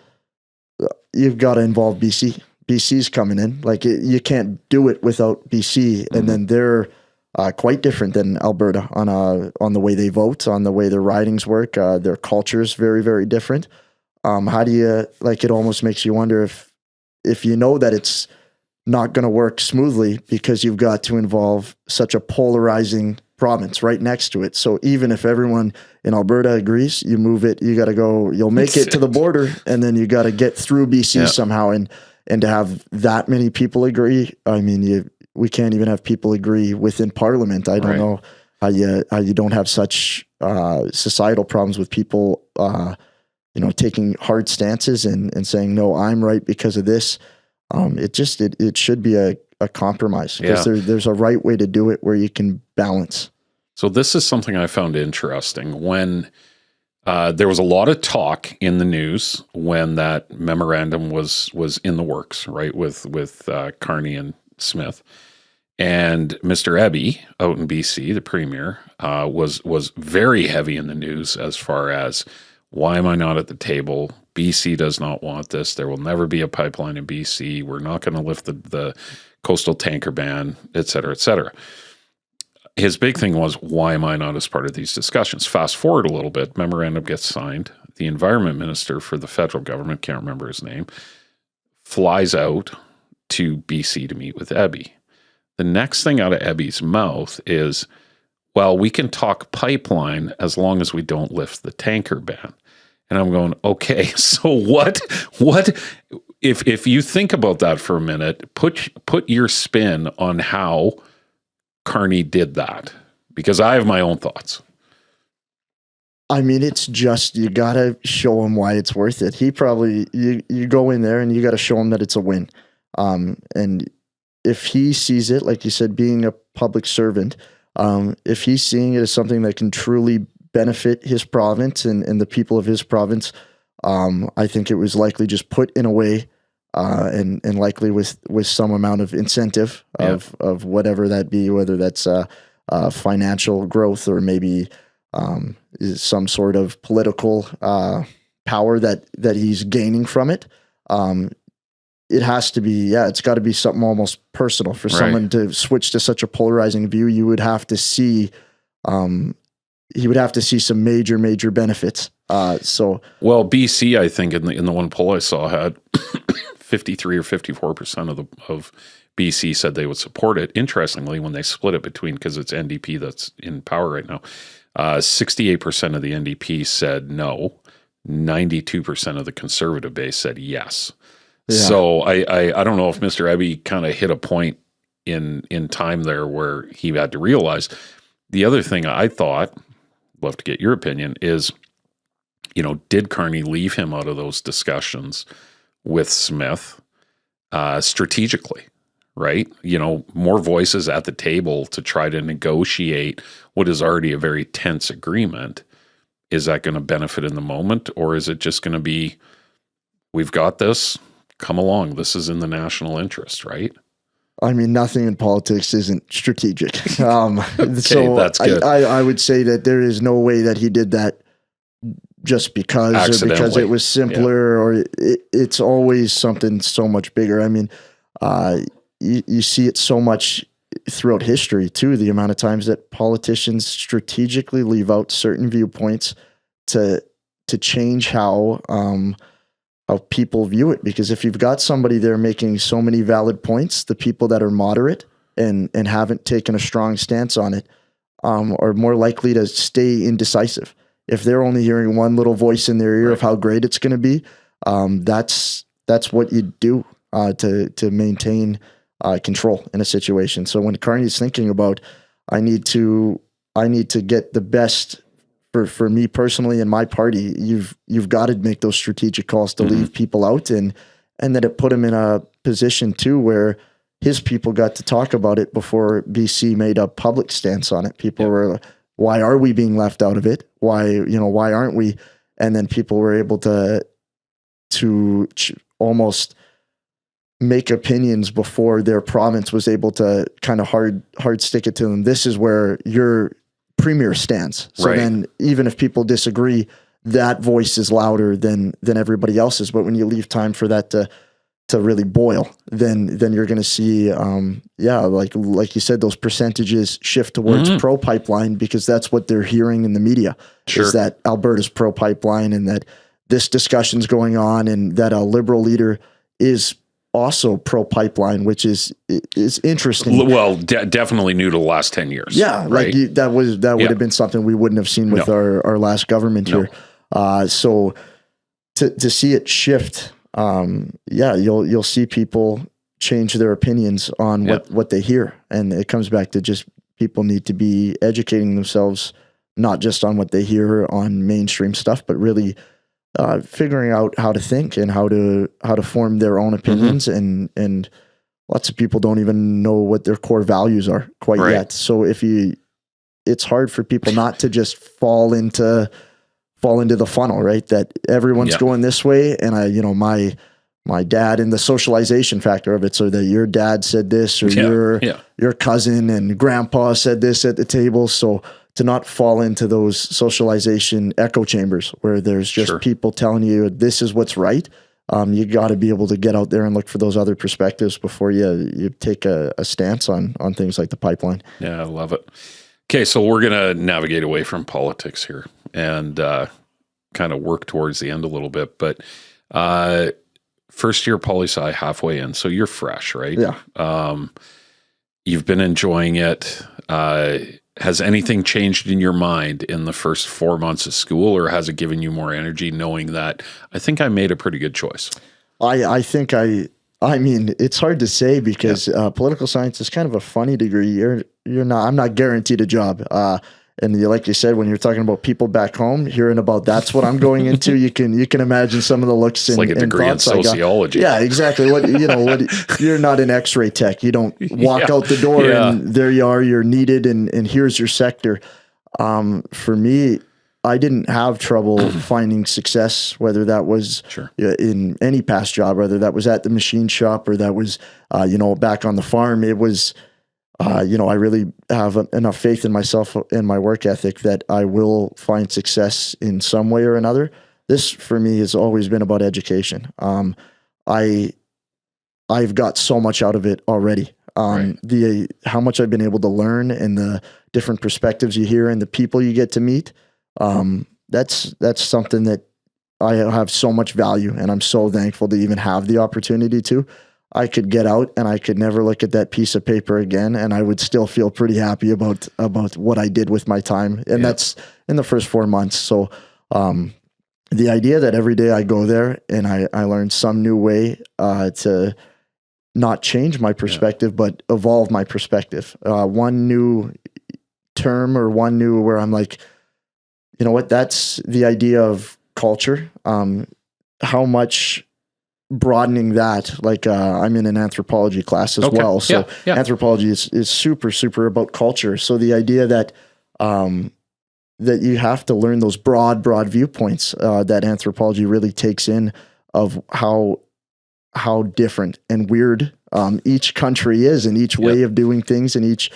you've got to involve BC. BC's coming in. Like you can't do it without BC, and then they're quite different than Alberta on the way they vote, on the way their ridings work. Their culture is very, very different. How do you, like, it almost makes you wonder if you know that it's not going to work smoothly because you've got to involve such a polarizing province right next to it. So even if everyone in Alberta agrees, you move it, you got to go, you'll make it to the border, and then you got to get through BC somehow. And to have that many people agree, I mean, we can't even have people agree within Parliament. I don't know how you don't have such societal problems with people, taking hard stances and saying, no, I'm right because of this. It should be a compromise because there's a right way to do it where you can balance. So this is something I found interesting when there was a lot of talk in the news when that memorandum was in the works, right, with Carney and Smith. And Mr. Eby out in BC, the premier, was very heavy in the news as far as, why am I not at the table? BC does not want this. There will never be a pipeline in BC. We're not going to lift the coastal tanker ban, et cetera, et cetera. His big thing was, why am I not as part of these discussions? Fast forward a little bit, memorandum gets signed. The environment minister for the federal government, can't remember his name, flies out to BC to meet with Eby. The next thing out of Eby's mouth is, well, we can talk pipeline as long as we don't lift the tanker ban. And I'm going, okay, so what if you think about that for a minute, put your spin on how Carney did that, because I have my own thoughts. I mean, it's just, you got to show him why it's worth it. He probably, you go in there and you got to show him that it's a win. And if he sees it, like you said, being a public servant, if he's seeing it as something that can truly benefit his province and the people of his province, I think it was likely just put in a way and likely with some amount of incentive of whatever that be, whether that's financial growth or maybe some sort of political power that he's gaining from it. It has to be, it's got to be something almost personal for someone to switch to such a polarizing view. You would have to see, he would have to see some major benefits. Well, BC, I think in the one poll I saw had 53 or 54% of BC said they would support it. Interestingly, when they split it between, because it's NDP that's in power right now, 68% of the NDP said no, 92% of the conservative base said yes. Yeah. So I don't know if Mr. Eby kind of hit a point in time there where he had to realize. The other thing I thought, love to get your opinion, is, did Carney leave him out of those discussions with Smith strategically, right? More voices at the table to try to negotiate what is already a very tense agreement. Is that going to benefit in the moment, or is it just going to be, we've got this, come along, this is in the national interest, right? I mean, nothing in politics isn't strategic. Okay, so that's good. I would say that there is no way that he did that just because, or because it was simpler, or it's always something so much bigger. I mean, you see it so much throughout history too, the amount of times that politicians strategically leave out certain viewpoints to change how people view it. Because if you've got somebody there making so many valid points, the people that are moderate and haven't taken a strong stance on it are more likely to stay indecisive. If they're only hearing one little voice in their ear of how great it's going to be, that's what you do to maintain control in a situation. So when Carney's thinking about, I need to get the best for me personally and my party, you've got to make those strategic calls to leave people out, and that it put him in a position too where his people got to talk about it before BC made a public stance on it. People were like, why are we being left out of it? Why aren't we? And then people were able to almost make opinions before their province was able to kind of hard stick it to them. This is where your premier stands. So then even if people disagree, that voice is louder than everybody else's. But when you leave time for that to really boil, then you're going to see, like you said, those percentages shift towards pro-pipeline, because that's what they're hearing in the media, is that Alberta's pro-pipeline and that this discussion's going on, and that a Liberal leader is also pro-pipeline, which is interesting. Well, definitely new to the last 10 years. Yeah, right? That would have been something we wouldn't have seen with our last government here. So to see it shift, you'll see people change their opinions on what they hear. And it comes back to just people need to be educating themselves, not just on what they hear on mainstream stuff, but really figuring out how to think and how to form their own opinions. And lots of people don't even know what their core values are quite yet. So it's hard for people not to just fall into the funnel, right? That everyone's going this way. And my dad, and the socialization factor of it. So that your dad said this, or your cousin and grandpa said this at the table. So to not fall into those socialization echo chambers where there's just people telling you this is what's right. You got to be able to get out there and look for those other perspectives before you take a stance on things like the pipeline. Yeah, I love it. Okay, so we're going to navigate away from politics here and kind of work towards the end a little bit. But first year poli-sci, halfway in, so you're fresh, right? Yeah. You've been enjoying it. Has anything changed in your mind in the first 4 months of school, or has it given you more energy knowing that I think I made a pretty good choice? I think I mean, it's hard to say, because political science is kind of a funny degree. I'm not guaranteed a job. And like you said, when you're talking about people back home, hearing about that's what I'm going into, you can imagine some of the looks and, like a degree in sociology. Yeah, exactly. You're not an X-ray tech. You don't walk out the door and there you are. You're needed, and here's your sector. For me, I didn't have trouble finding success, whether that was in any past job, whether that was at the machine shop or that was back on the farm. It was. I really have enough faith in myself and my work ethic that I will find success in some way or another. This, for me, has always been about education. I've got so much out of it already. How much I've been able to learn, and the different perspectives you hear, and the people you get to meet. That's something that I have so much value, and I'm so thankful to even have the opportunity to. I could get out and I could never look at that piece of paper again, and I would still feel pretty happy about what I did with my time. And that's in the first 4 months. So the idea that every day I go there and I learn some new way to not change my perspective, but evolve my perspective. One new term or one new where I'm like, you know what, that's the idea of culture. How much broadening that, like I'm in an anthropology class as well. So anthropology is super, super about culture. So the idea that that you have to learn those broad viewpoints that anthropology really takes in, of how different and weird each country is, and each way of doing things, and each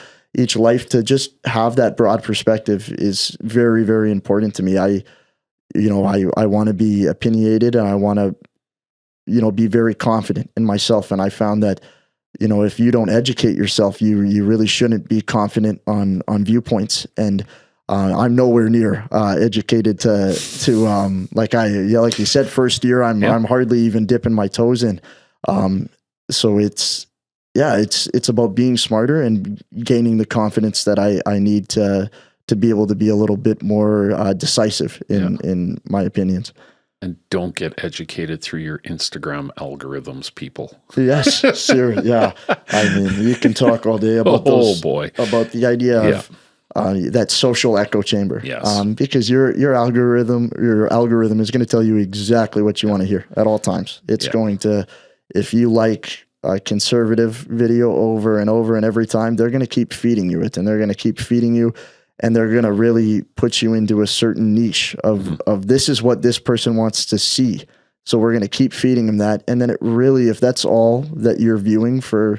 life, to just have that broad perspective is very, very important to me. I want to be opinionated, and I want to be very confident in myself. And I found that, if you don't educate yourself, you really shouldn't be confident on viewpoints. And I'm nowhere near educated to like you said, first year, I'm hardly even dipping my toes in. So it's about being smarter and gaining the confidence that I need to be able to be a little bit more decisive in my opinions. And don't get educated through your Instagram algorithms, people. Yes, sure. Yeah. I mean, you can talk all day about about the idea that social echo chamber. Yes. Because your algorithm is going to tell you exactly what you want to hear at all times. It's going to, if you like a conservative video over and over and every time, they're going to keep feeding you it, and they're going to keep feeding you, and they're going to really put you into a certain niche of this is what this person wants to see. So we're going to keep feeding them that. And then it really, if that's all that you're viewing for,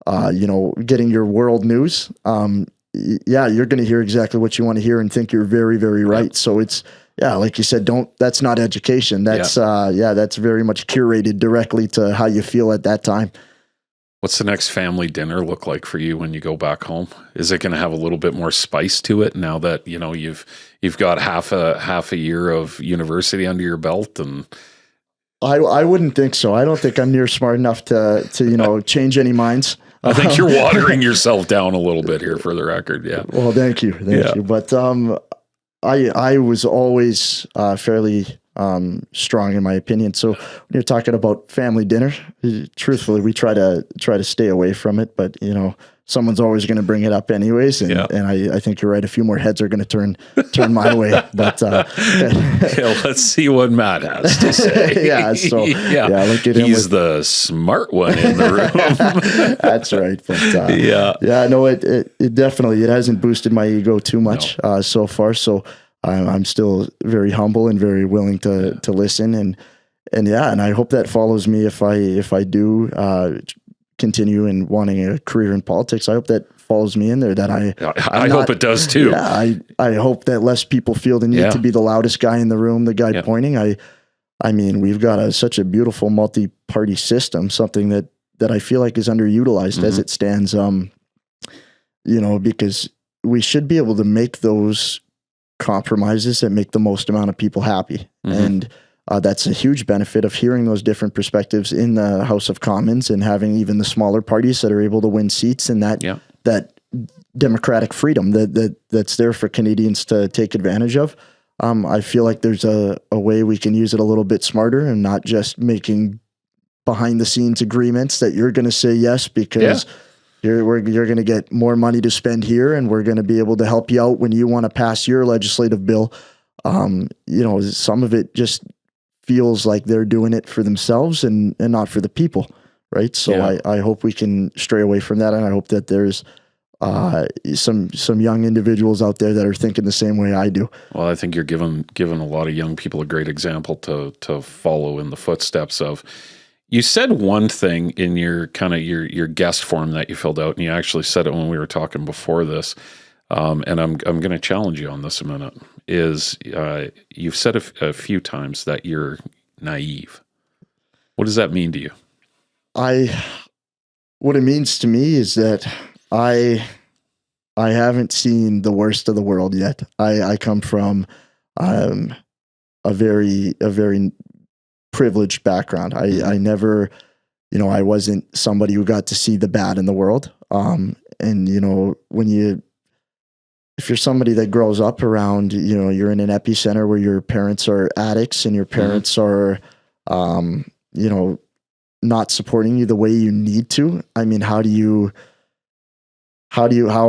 getting your world news, you're going to hear exactly what you want to hear and think you're very, very right. So it's, like you said, that's not education. That's, that's very much curated directly to how you feel at that time. What's the next family dinner look like for you when you go back home? Is it going to have a little bit more spice to it now that, you've got half a year of university under your belt? And I wouldn't think so. I don't think I'm near smart enough to change any minds. I think you're watering yourself down a little bit here, for the record. Yeah. Well, thank you. Thank you. But I was always fairly strong in my opinion. So when you're talking about family dinner, truthfully, we try to stay away from it. But someone's always going to bring it up anyways, and I think you're right. A few more heads are going to turn my way. But let's see what Matt has to say. Look at him. He's the smart one in the room. That's right. But no, it definitely hasn't boosted my ego too much so far. So I'm still very humble and very willing to listen, and I hope that follows me if I do continue in wanting a career in politics. I hope that follows me in there. That I hope it does too. Yeah, I hope that less people feel the need to be the loudest guy in the room, the guy pointing. I mean, we've got such a beautiful multi-party system, something that I feel like is underutilized as it stands. Because we should be able to make those compromises that make the most amount of people happy. And that's a huge benefit of hearing those different perspectives in the House of Commons, and having even the smaller parties that are able to win seats, and that democratic freedom that's there for Canadians to take advantage of. I feel like there's a way we can use it a little bit smarter, and not just making behind the scenes agreements that you're going to say yes because you're going to get more money to spend here, and we're going to be able to help you out when you want to pass your legislative bill. Some of it just feels like they're doing it for themselves and not for the people, right? So I hope we can stray away from that, and I hope that there's some young individuals out there that are thinking the same way I do. Well, I think you're giving a lot of young people a great example to follow in the footsteps of. You said one thing in your kind of your guest form that you filled out, and you actually said it when we were talking before this. And I'm going to challenge you on this a minute. Is you've said a few times that you're naive. What does that mean to you? What it means to me is that I haven't seen the worst of the world yet. I come from a very privileged background. I never, I wasn't somebody who got to see the bad in the world. If you're somebody that grows up around, you're in an epicenter where your parents are addicts and your parents are, not supporting you the way you need to. I mean, how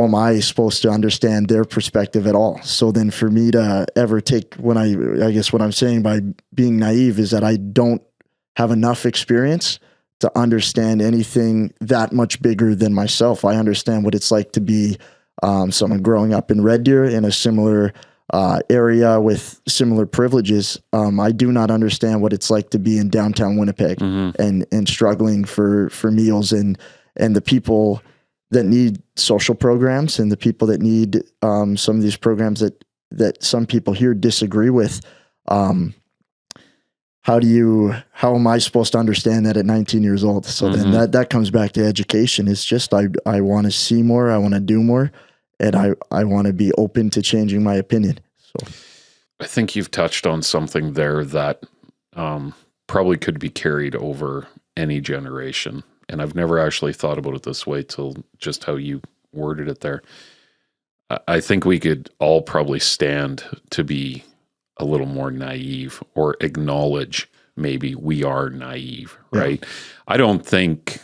am I supposed to understand their perspective at all? So then for me to ever take, I guess what I'm saying by being naive is that I don't have enough experience to understand anything that much bigger than myself. I understand what it's like to be someone growing up in Red Deer in a similar area with similar privileges. I do not understand what it's like to be in downtown Winnipeg and struggling for meals and the people that need social programs and the people that need some of these programs that some people here disagree with. How am I supposed to understand that at 19 years old? So then that comes back to education. It's just, I want to see more. I want to do more. And I want to be open to changing my opinion. So I think you've touched on something there that probably could be carried over any generation. And I've never actually thought about it this way till just how you worded it there. I think we could all probably stand to be a little more naive or acknowledge maybe we are naive, right? I don't think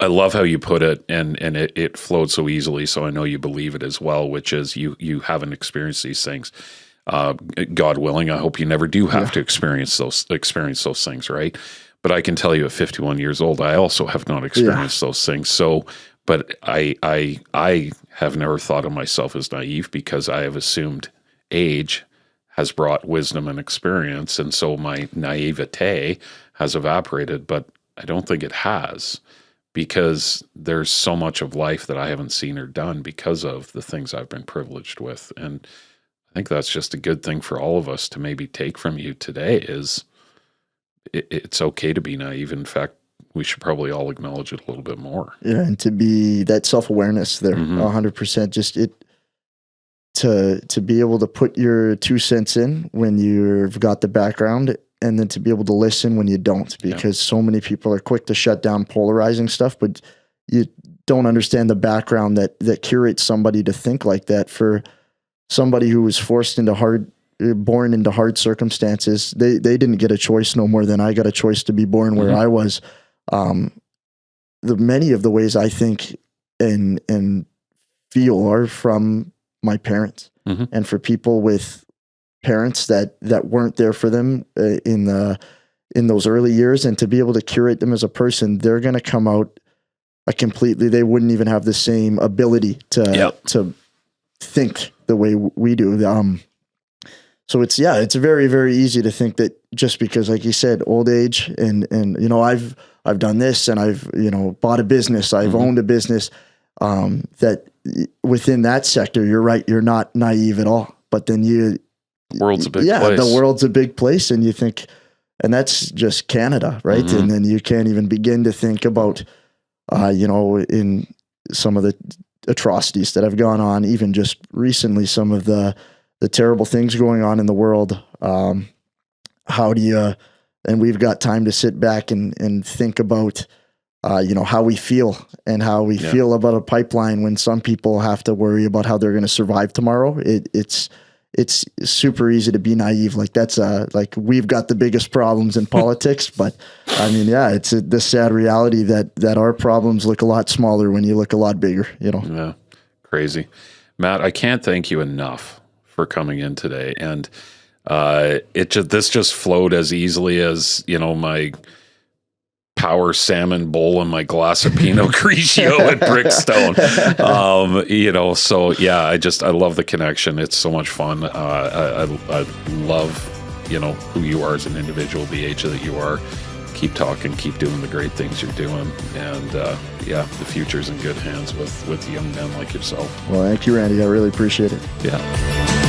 I love how you put it, and it flowed so easily. So I know you believe it as well, which is you haven't experienced these things. God willing, I hope you never do have to experience those things, right? But I can tell you, at 51 years old, I also have not experienced those things. So, but I have never thought of myself as naive, because I have assumed age has brought wisdom and experience, and so my naivete has evaporated. But I don't think it has, because there's so much of life that I haven't seen or done because of the things I've been privileged with. And I think that's just a good thing for all of us to maybe take from you today, is it's okay to be naive. In fact, we should probably all acknowledge it a little bit more. Yeah, and to be that self-awareness there, 100%, just to be able to put your 2 cents in when you've got the background, and then to be able to listen when you don't, because so many people are quick to shut down polarizing stuff, but you don't understand the background that curates somebody to think like that. For somebody who was born into hard circumstances, they didn't get a choice no more than I got a choice to be born where I was. Many of the ways I think and feel are from my parents, and for people with parents that weren't there for them in those early years, and to be able to curate them as a person, they're going to come out they wouldn't even have the same ability to think the way we do. So it's very, very easy to think that just because, like you said, old age and I've done this, and I've, bought a business, I've owned a business, that within that sector, you're right, you're not naive at all. But then the world's a big place. The world's a big place, and you think, and that's just Canada, right? And then you can't even begin to think about, in some of the atrocities that have gone on, even just recently, some of the terrible things going on in the world. How do you, and we've got time to sit back and think about, how we feel, and how we feel about a pipeline when some people have to worry about how they're going to survive tomorrow. It's super easy to be naive. Like that's like we've got the biggest problems in politics, but I mean, it's the sad reality that our problems look a lot smaller when you look a lot bigger, Yeah. Crazy. Matt, I can't thank you enough for coming in today. And this just flowed as easily as, my power salmon bowl and my glass of Pinot Grigio at Brickstone. I love the connection. It's so much fun. I love, who you are as an individual, the age that you are. Keep talking, keep doing the great things you're doing. And the future's in good hands with young men like yourself. Well, thank you, Randy. I really appreciate it. Yeah.